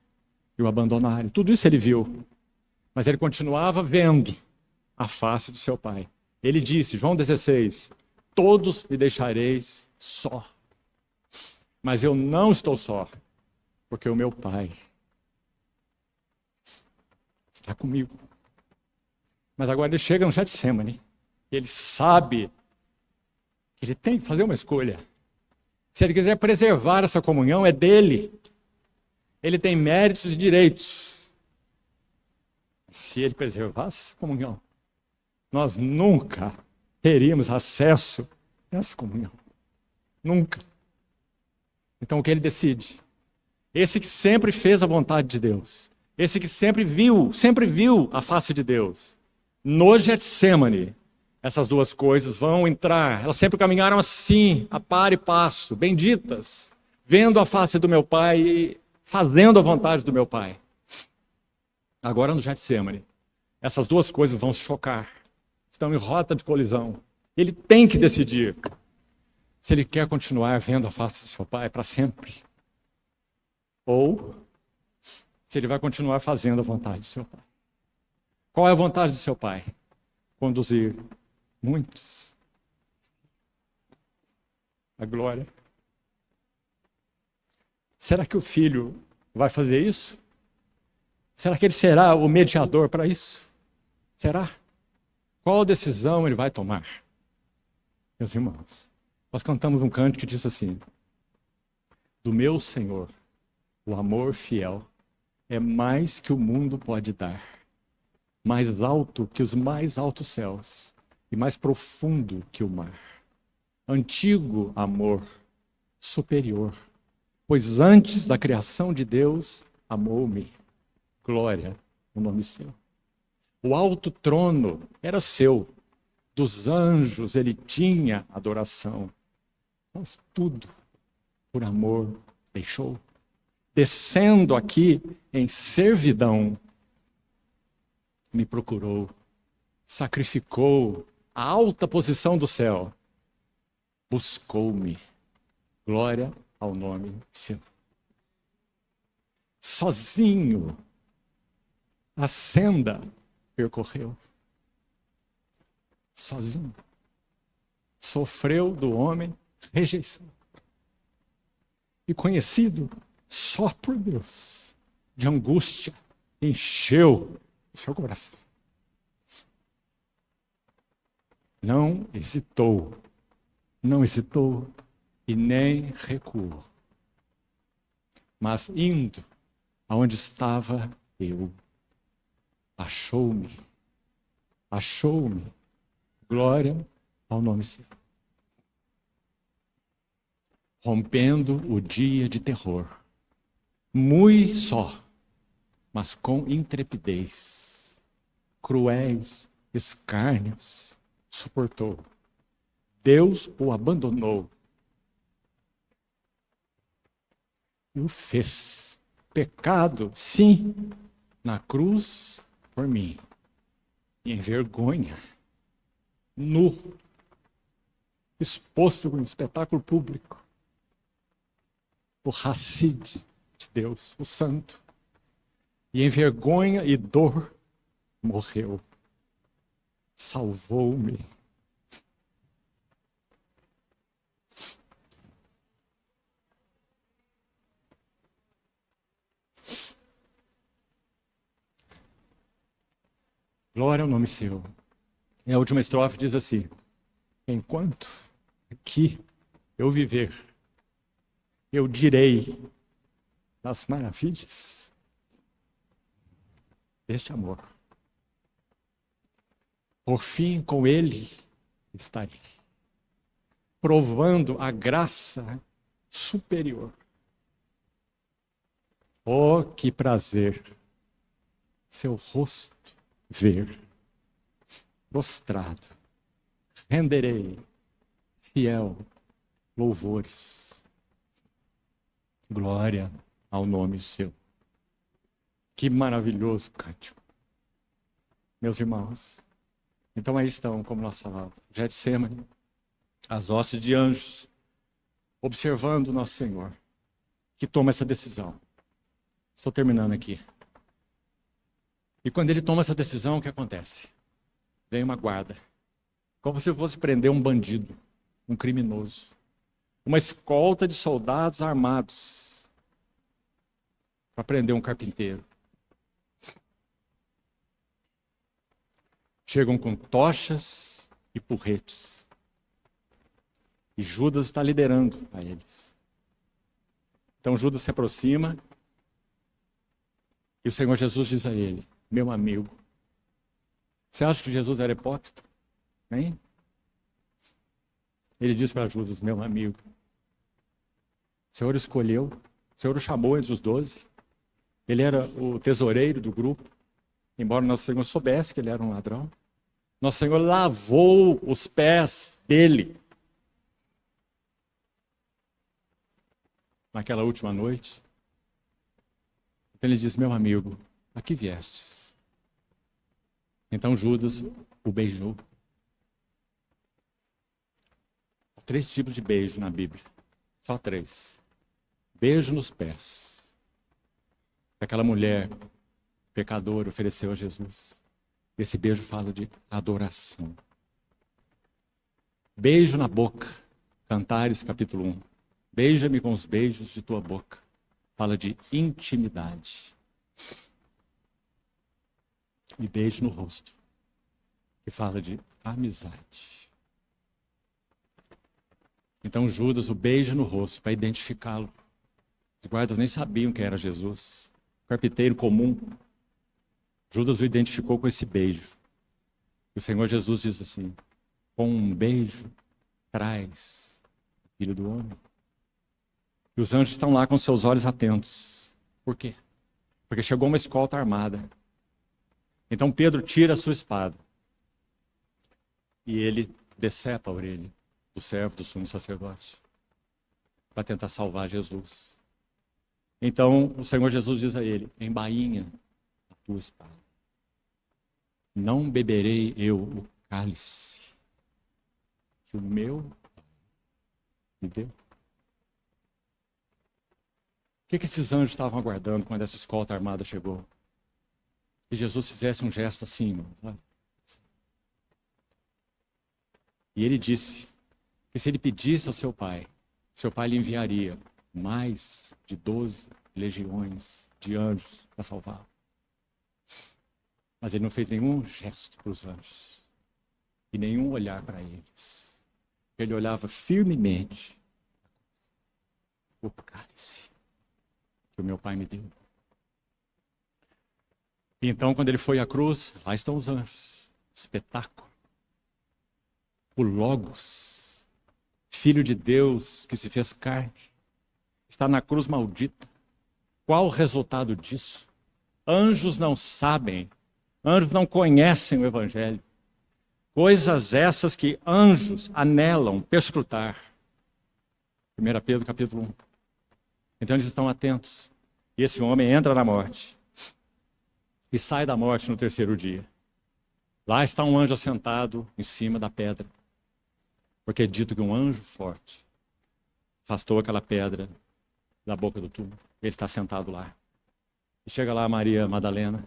e o abandonarem. Tudo isso ele viu. Mas ele continuava vendo a face do seu Pai. Ele disse, João 16, todos me deixareis só. Mas eu não estou só, porque o meu Pai está comigo. Mas agora ele chega no Getsemane e ele sabe que ele tem que fazer uma escolha. Se ele quiser preservar essa comunhão, é dele. Ele tem méritos e direitos. Se ele preservasse essa comunhão, nós nunca teríamos acesso a essa comunhão. Nunca. Então o que ele decide? Esse que sempre fez a vontade de Deus, esse que sempre viu a face de Deus, no Getsemane, essas duas coisas vão entrar, elas sempre caminharam assim, a par e passo, benditas, vendo a face do meu Pai e fazendo a vontade do meu Pai. Agora no Getsemane, essas duas coisas vão se chocar, estão em rota de colisão. Ele tem que decidir se ele quer continuar vendo a face do seu Pai para sempre, ou se ele vai continuar fazendo a vontade do seu Pai. Qual é a vontade do seu Pai? Conduzir muitos à glória. Será que o Filho vai fazer isso? Será que ele será o mediador para isso? Será? Qual decisão ele vai tomar? Meus irmãos, nós cantamos um cântico que diz assim: do meu Senhor, o amor fiel é mais que o mundo pode dar. mais alto que os mais altos céus e mais profundo que o mar. Antigo amor, superior, pois antes da criação de Deus, amou-me. Glória ao nome seu. O alto trono era seu, dos anjos ele tinha adoração, mas tudo por amor deixou. Descendo aqui em servidão, me procurou, sacrificou a alta posição do céu, buscou-me. Glória ao nome seu. Sozinho, a senda percorreu. Sozinho. Sofreu do homem rejeição. E conhecido só por Deus, de angústia, encheu o seu coração. Não hesitou e nem recuou. Mas indo aonde estava eu, achou-me, glória ao nome seu. Rompendo o dia de terror, muito só, mas com intrepidez, cruéis escárnios, suportou. Deus o abandonou e o fez pecado, sim, na cruz por mim, e em vergonha, nu, exposto em um espetáculo público, o Hassid de Deus, o Santo, e em vergonha e dor morreu, salvou-me. Glória ao nome seu. E a última estrofe diz assim: enquanto aqui eu viver, eu direi das maravilhas deste amor. Por fim, com ele estarei, provando a graça superior. Oh, que prazer seu rosto ver, prostrado, renderei fiel louvores. Glória ao nome seu. Que maravilhoso cântico. Meus irmãos, então aí estão, como nós falamos, Getsemane, as hostes de anjos, observando o nosso Senhor, que toma essa decisão. Estou terminando aqui. E quando ele toma essa decisão, o que acontece? Vem uma guarda, como se fosse prender um bandido, um criminoso. Uma escolta de soldados armados para prender um carpinteiro. Chegam com tochas e porretes. E Judas está liderando a eles. Então Judas se aproxima e o Senhor Jesus diz a ele: meu amigo, você acha que Jesus era hipócrita? Hein? Ele diz para Judas: meu amigo, o Senhor escolheu, o Senhor o chamou entre os 12. Ele era o tesoureiro do grupo, embora nosso Senhor soubesse que ele era um ladrão. Nosso Senhor lavou os pés dele naquela última noite. Então ele diz: meu amigo, a que viestes? Então Judas o beijou. Há 3 tipos de beijo na Bíblia. Só 3. Beijo nos pés. Aquela mulher pecadora ofereceu a Jesus. Esse beijo fala de adoração. Beijo na boca. Cantares capítulo 1. Beija-me com os beijos de tua boca. Fala de intimidade. E beijo no rosto, que fala de amizade. Então Judas o beija no rosto para identificá-lo. Os guardas nem sabiam quem era Jesus. Carpinteiro comum. Judas o identificou com esse beijo. E o Senhor Jesus diz assim: com um beijo traz o Filho do Homem. E os anjos estão lá com seus olhos atentos. Por quê? Porque chegou uma escolta armada. Então Pedro tira a sua espada. E ele decepa a orelha do servo do sumo sacerdote, para tentar salvar Jesus. Então o Senhor Jesus diz a ele: embainha a tua espada. Não beberei eu o cálice que o meu Pai me deu. O que esses anjos estavam aguardando quando essa escolta armada chegou? Que Jesus fizesse um gesto assim, mano. E ele disse que se ele pedisse ao seu pai lhe enviaria mais de 12 legiões de anjos para salvá-lo. Mas ele não fez nenhum gesto para os anjos e nenhum olhar para eles. Ele olhava firmemente o cálice que o meu Pai me deu. E então, quando ele foi à cruz, lá estão os anjos. Espetáculo. O Logos, Filho de Deus que se fez carne, está na cruz maldita. Qual o resultado disso? Anjos não sabem, anjos não conhecem o Evangelho. Coisas essas que anjos anelam perscrutar. 1 Pedro capítulo 1. Então eles estão atentos. E esse homem entra na morte e sai da morte no terceiro dia. Lá está um anjo assentado em cima da pedra. Porque é dito que um anjo forte afastou aquela pedra da boca do túmulo. Ele está sentado lá. E chega lá a Maria Madalena.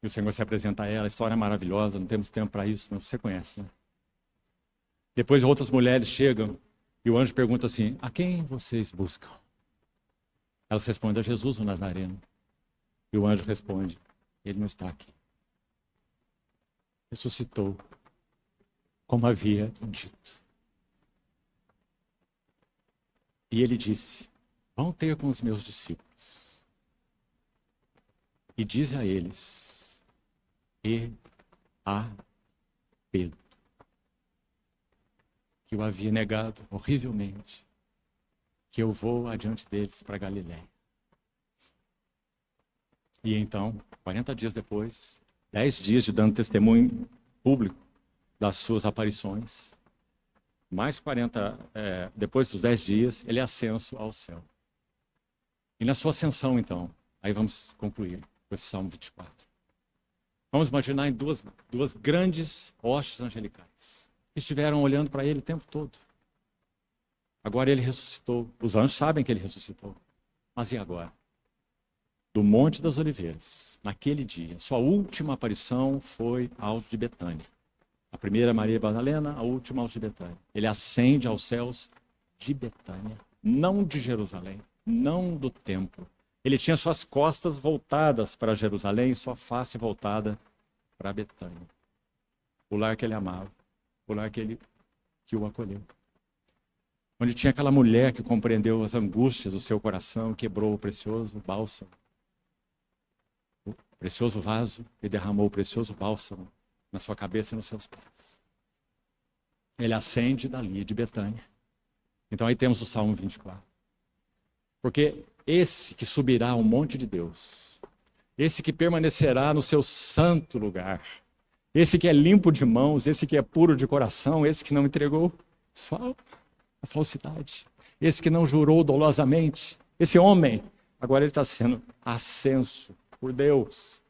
E o Senhor se apresenta a ela. A história é maravilhosa, não temos tempo para isso, mas você conhece, né? Depois outras mulheres chegam e o anjo pergunta assim: a quem vocês buscam? Elas respondem: a Jesus, o Nazareno. E o anjo responde: ele não está aqui. Ressuscitou, como havia dito. E ele disse: vão ter com os meus discípulos e diz a eles e a Pedro, que o havia negado horrivelmente, que eu vou adiante deles para Galiléia. E então, 40 dias depois, 10 dias de dando testemunho público das suas aparições, mais 40, depois dos 10 dias, ele é ascenso ao céu. E na sua ascensão, então, aí vamos concluir com esse Salmo 24. Vamos imaginar em duas grandes hostes angelicais, que estiveram olhando para ele o tempo todo. Agora ele ressuscitou. Os anjos sabem que ele ressuscitou. Mas e agora? Do Monte das Oliveiras, naquele dia, sua última aparição foi aos de Betânia. A primeira Maria Madalena, a última aos de Betânia. Ele ascende aos céus de Betânia, não de Jerusalém, não do templo. Ele tinha suas costas voltadas para Jerusalém, sua face voltada para Betânia. O lar que ele amava, o lar que o acolheu. Onde tinha aquela mulher que compreendeu as angústias do seu coração, quebrou o precioso bálsamo, o precioso vaso, e derramou o precioso bálsamo na sua cabeça e nos seus pés. Ele ascende dali, de Betânia. Então aí temos o Salmo 24. Porque esse que subirá ao monte de Deus, esse que permanecerá no seu santo lugar, esse que é limpo de mãos, esse que é puro de coração, esse que não entregou a falsidade, esse que não jurou dolosamente, esse homem, agora ele está sendo ascenso por Deus.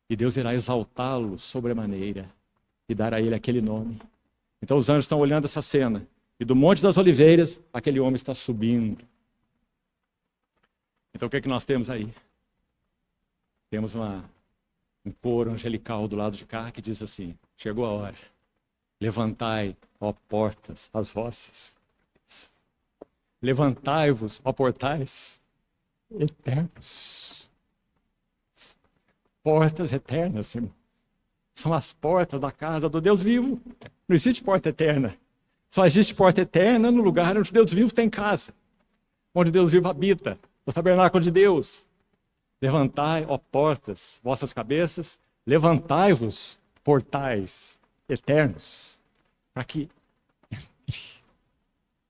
E Deus irá exaltá-lo sobremaneira e dar a ele aquele nome. Então os anjos estão olhando essa cena. E do Monte das Oliveiras, aquele homem está subindo. Então o que é que nós temos aí? Temos um coro angelical do lado de cá que diz assim: chegou a hora. Levantai, ó portas, as vossas. Levantai-vos, ó portais eternos. Portas eternas, irmão. São as portas da casa do Deus vivo. Não existe porta eterna. Só existe porta eterna no lugar onde Deus vivo tem casa. Onde Deus vivo habita. O tabernáculo de Deus. Levantai, ó portas, vossas cabeças, levantai-vos, portais eternos, para que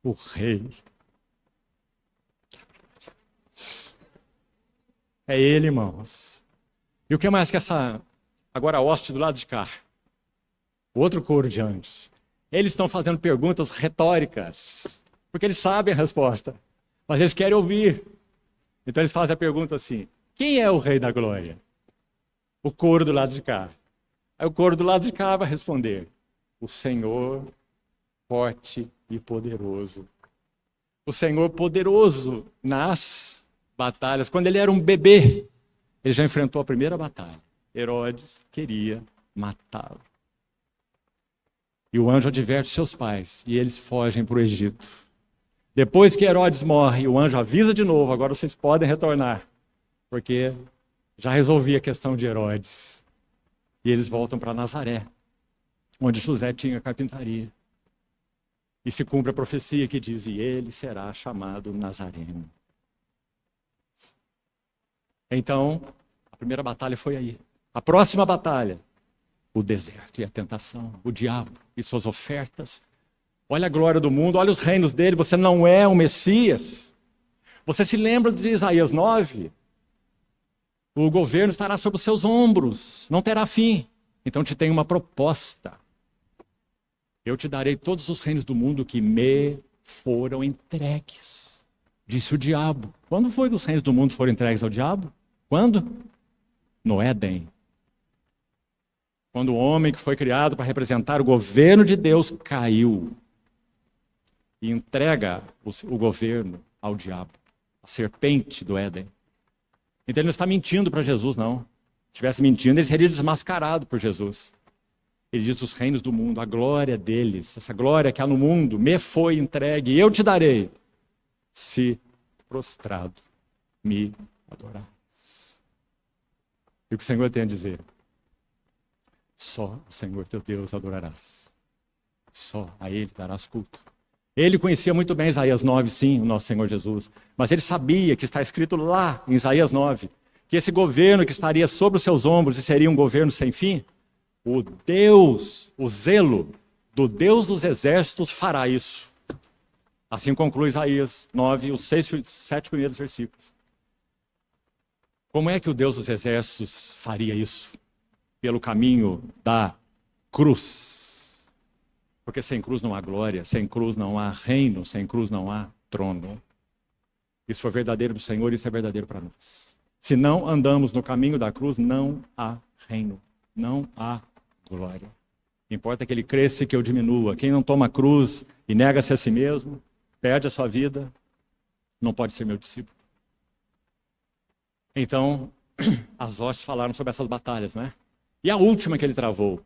o Rei. É Ele, irmãos. E o que mais que essa, agora a hoste do lado de cá? O outro coro de anjos. Eles estão fazendo perguntas retóricas, porque eles sabem a resposta, mas eles querem ouvir. Então eles fazem a pergunta assim: quem é o Rei da Glória? O coro do lado de cá. Aí o coro do lado de cá vai responder: o Senhor forte e poderoso. O Senhor poderoso nas batalhas. Quando ele era um bebê, ele já enfrentou a primeira batalha. Herodes queria matá-lo. E o anjo adverte seus pais, e eles fogem para o Egito. Depois que Herodes morre, o anjo avisa de novo: agora vocês podem retornar, porque já resolvi a questão de Herodes. E eles voltam para Nazaré, onde José tinha carpintaria. E se cumpre a profecia que diz: e ele será chamado Nazareno. Então, a primeira batalha foi aí. A próxima batalha, o deserto e a tentação, o diabo e suas ofertas. Olha a glória do mundo, olha os reinos dele. Você não é o Messias. Você se lembra de Isaías 9? O governo estará sobre os seus ombros, não terá fim. Então te tenho uma proposta. Eu te darei todos os reinos do mundo que me foram entregues, disse o diabo. Quando foi que os reinos do mundo foram entregues ao diabo? Quando? No Éden. Quando o homem que foi criado para representar o governo de Deus caiu e entrega o governo ao diabo, a serpente do Éden. Então ele não está mentindo para Jesus, não. Se estivesse mentindo, ele seria desmascarado por Jesus. Ele diz: os reinos do mundo, a glória deles, essa glória que há no mundo, me foi entregue, e eu te darei, se prostrado me adorares. E o que o Senhor tem a dizer? Só o Senhor teu Deus adorarás. Só a Ele darás culto. Ele conhecia muito bem Isaías 9, sim, o nosso Senhor Jesus. Mas ele sabia que está escrito lá em Isaías 9, que esse governo que estaria sobre os seus ombros e seria um governo sem fim, o Deus, o zelo do Deus dos exércitos fará isso. Assim conclui Isaías 9, os 7 primeiros versículos. Como é que o Deus dos exércitos faria isso? Pelo caminho da cruz. Porque sem cruz não há glória, sem cruz não há reino, sem cruz não há trono. Isso é verdadeiro do Senhor, isso é verdadeiro para nós. Se não andamos no caminho da cruz, não há reino, não há glória. Importa que ele cresça e que eu diminua. Quem não toma a cruz e nega-se a si mesmo, perde a sua vida, não pode ser meu discípulo. Então, as hostes falaram sobre essas batalhas, não é? E a última que ele travou,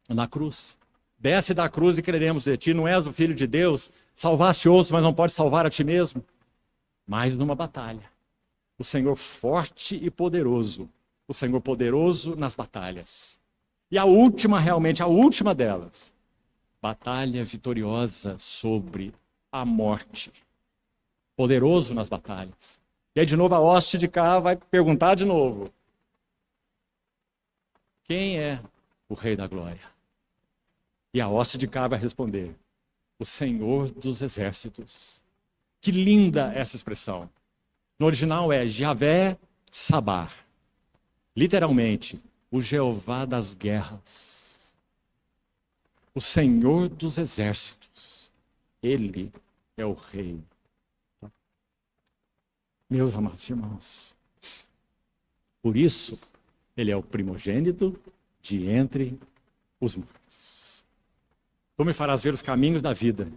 na cruz. Desce da cruz e creremos de ti, não és o Filho de Deus, salvaste outros, mas não pode salvar a ti mesmo. Mais numa batalha. O Senhor forte e poderoso. O Senhor poderoso nas batalhas. E a última, realmente, a última delas. Batalha vitoriosa sobre a morte. Poderoso nas batalhas. E aí de novo a hoste de cá vai perguntar de novo: quem é o Rei da Glória? E a hoste de cá vai responder: o Senhor dos Exércitos. Que linda essa expressão. No original é Javé Sabá. Literalmente, o Jeová das guerras. O Senhor dos Exércitos. Ele é o Rei. Meus amados irmãos, por isso, ele é o primogênito de entre os mortos. Tu me farás ver os caminhos da vida.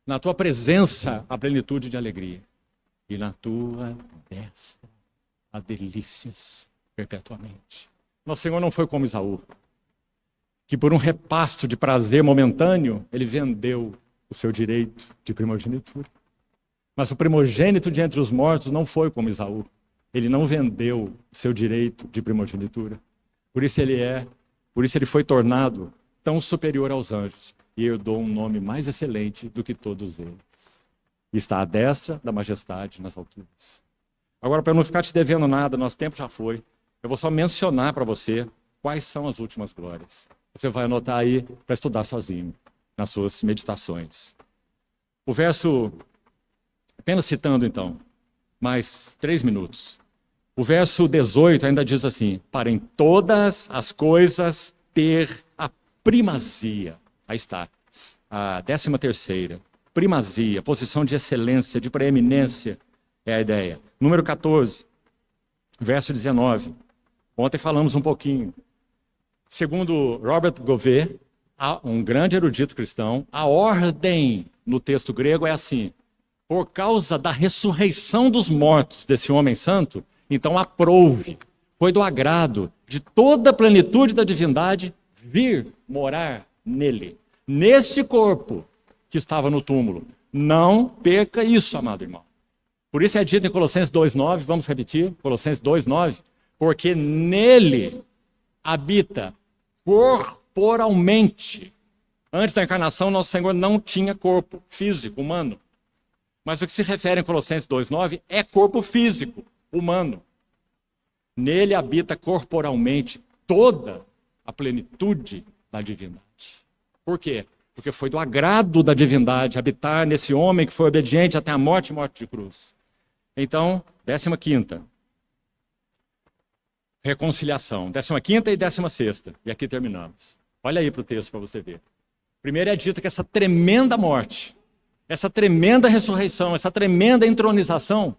Na tua presença, a plenitude de alegria. E na tua destra, há delícias perpetuamente. Nosso Senhor não foi como Esaú, que por um repasto de prazer momentâneo, ele vendeu o seu direito de primogenitura. Mas o primogênito de entre os mortos não foi como Esaú. Ele não vendeu o seu direito de primogenitura. Por isso ele foi tornado tão superior aos anjos e herdou um nome mais excelente do que todos eles. E está à destra da majestade nas alturas. Agora, para eu não ficar te devendo nada, nosso tempo já foi, eu vou só mencionar para você quais são as últimas glórias. Você vai anotar aí para estudar sozinho, nas suas meditações. O verso, apenas citando então, mais 3 minutos. O verso 18 ainda diz assim: para em todas as coisas ter a primazia. Aí está, a 13ª. Primazia, posição de excelência, de preeminência, é a ideia. Número 14, verso 19. Ontem falamos um pouquinho. Segundo Robert Gouvet, um grande erudito cristão, a ordem no texto grego é assim: por causa da ressurreição dos mortos desse homem santo, então aprouve, foi do agrado de toda a plenitude da divindade vir morar nele, neste corpo que estava no túmulo. Não perca isso, amado irmão. Por isso é dito em Colossenses 2,9, vamos repetir, Colossenses 2,9, porque nele habita corporalmente. Antes da encarnação, nosso Senhor não tinha corpo físico, humano. Mas o que se refere em Colossenses 2,9 é corpo físico, humano. Nele habita corporalmente toda a plenitude da divindade. Por quê? Porque foi do agrado da divindade habitar nesse homem que foi obediente até a morte e morte de cruz. Então, 15ª. Reconciliação. 15ª e 16ª. E aqui terminamos. Olha aí para o texto para você ver. Primeiro é dito que essa tremenda morte, essa tremenda ressurreição, essa tremenda entronização,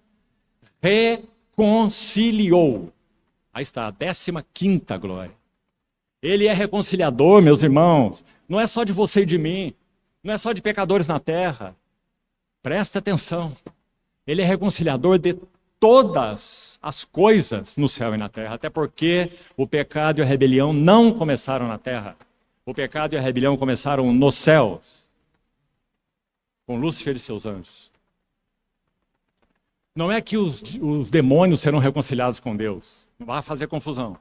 reconciliou. Aí está, a 15ª glória. Ele é reconciliador, meus irmãos. Não é só de você e de mim. Não é só de pecadores na terra. Presta atenção. Ele é reconciliador de todas as coisas no céu e na terra. Até porque o pecado e a rebelião não começaram na terra. O pecado e a rebelião começaram nos céus, com Lúcifer e seus anjos. Não é que os demônios serão reconciliados com Deus. Não vai fazer confusão.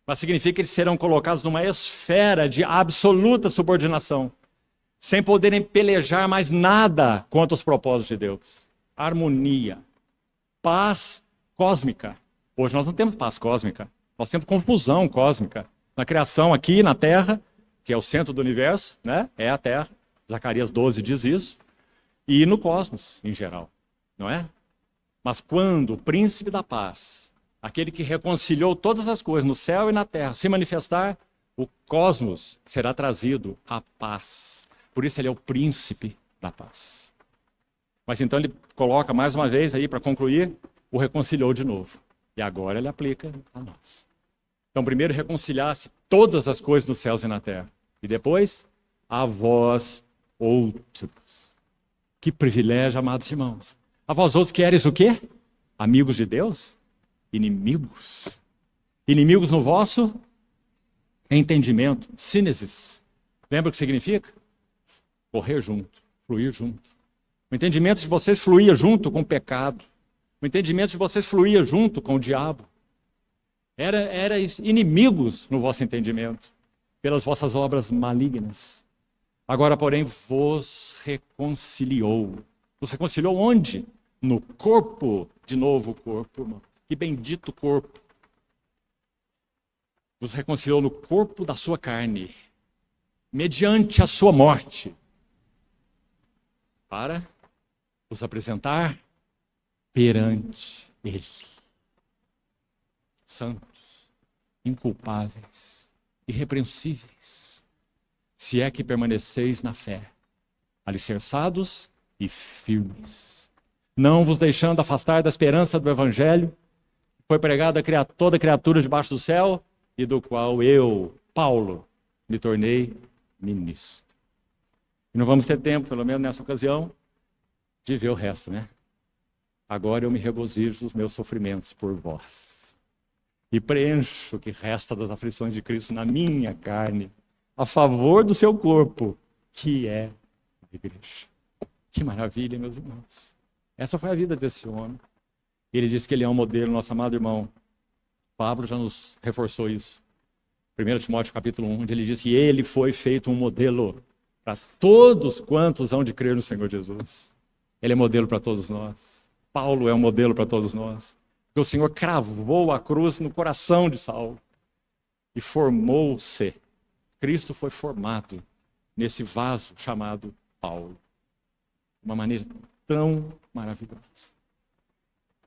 Mas significa que eles serão colocados numa esfera de absoluta subordinação, sem poderem pelejar mais nada contra os propósitos de Deus. Harmonia, paz cósmica. Hoje nós não temos paz cósmica, nós temos confusão cósmica. Na criação aqui na Terra, que é o centro do universo, né? É a Terra. Zacarias 12 diz isso. E no cosmos, em geral, não é? Mas quando o príncipe da paz, aquele que reconciliou todas as coisas no céu e na terra, se manifestar, o cosmos será trazido à paz. Por isso ele é o príncipe da paz. Mas então ele coloca mais uma vez aí, para concluir, o reconciliou de novo. E agora ele aplica a nós. Então primeiro reconciliasse todas as coisas nos céus e na terra. E depois, a vós outros. Que privilégio, amados irmãos. A vós outros que eres o quê? Amigos de Deus? Inimigos. Inimigos no vosso entendimento. Sínesis. Lembra o que significa? Correr junto, fluir junto. O entendimento de vocês fluía junto com o pecado. O entendimento de vocês fluía junto com o diabo. Era inimigos no vosso entendimento, pelas vossas obras malignas. Agora, porém, vos reconciliou. Vos reconciliou onde? No corpo, de novo o corpo, irmão. Que bendito corpo. Vos reconciliou no corpo da sua carne, mediante a sua morte, para vos apresentar perante Ele. Santos, inculpáveis, irrepreensíveis, se é que permaneceis na fé, alicerçados e firmes, não vos deixando afastar da esperança do Evangelho, que foi pregado a toda criatura debaixo do céu, e do qual eu, Paulo, me tornei ministro. E não vamos ter tempo, pelo menos nessa ocasião, de ver o resto, né? Agora eu me regozijo dos meus sofrimentos por vós. E preencho o que resta das aflições de Cristo na minha carne, a favor do seu corpo, que é a igreja. Que maravilha, meus irmãos. Essa foi a vida desse homem. Ele disse que ele é um modelo, nosso amado irmão. Pablo já nos reforçou isso. 1 Timóteo capítulo 1, onde ele diz que ele foi feito um modelo para todos quantos hão de crer no Senhor Jesus. Ele é modelo para todos nós. Paulo é um modelo para todos nós. Porque o Senhor cravou a cruz no coração de Saulo e formou-se. Cristo foi formado nesse vaso chamado Paulo. De uma maneira tão maravilhosa.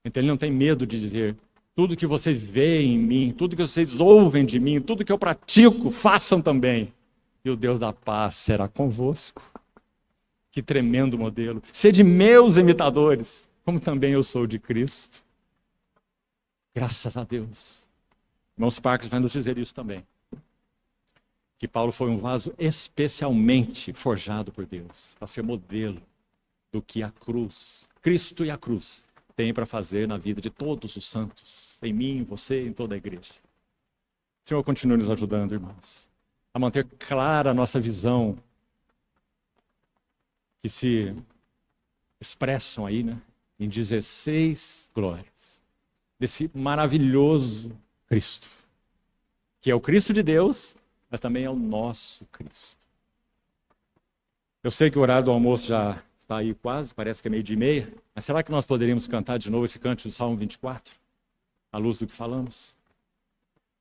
Então ele não tem medo de dizer: tudo que vocês veem em mim, tudo que vocês ouvem de mim, tudo que eu pratico, façam também. E o Deus da paz será convosco. Que tremendo modelo. Sede meus imitadores, como também eu sou de Cristo. Graças a Deus. Irmãos Parques vai nos dizer isso também. Que Paulo foi um vaso especialmente forjado por Deus, para ser modelo do que a cruz, Cristo e a cruz, tem para fazer na vida de todos os santos, em mim, em você, em toda a igreja. O Senhor continue nos ajudando, irmãos, a manter clara a nossa visão, que se expressam aí, né, em 16 glórias, desse maravilhoso Cristo, que é o Cristo de Deus, mas também é o nosso Cristo. Eu sei que o horário do almoço já está aí quase, parece que é 12:30, mas será que nós poderíamos cantar de novo esse cântico do Salmo 24, à luz do que falamos?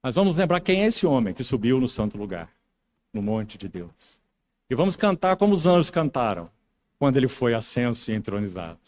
Mas vamos lembrar quem é esse homem que subiu no santo lugar, no monte de Deus. E vamos cantar como os anjos cantaram, quando ele foi ascenso e entronizado.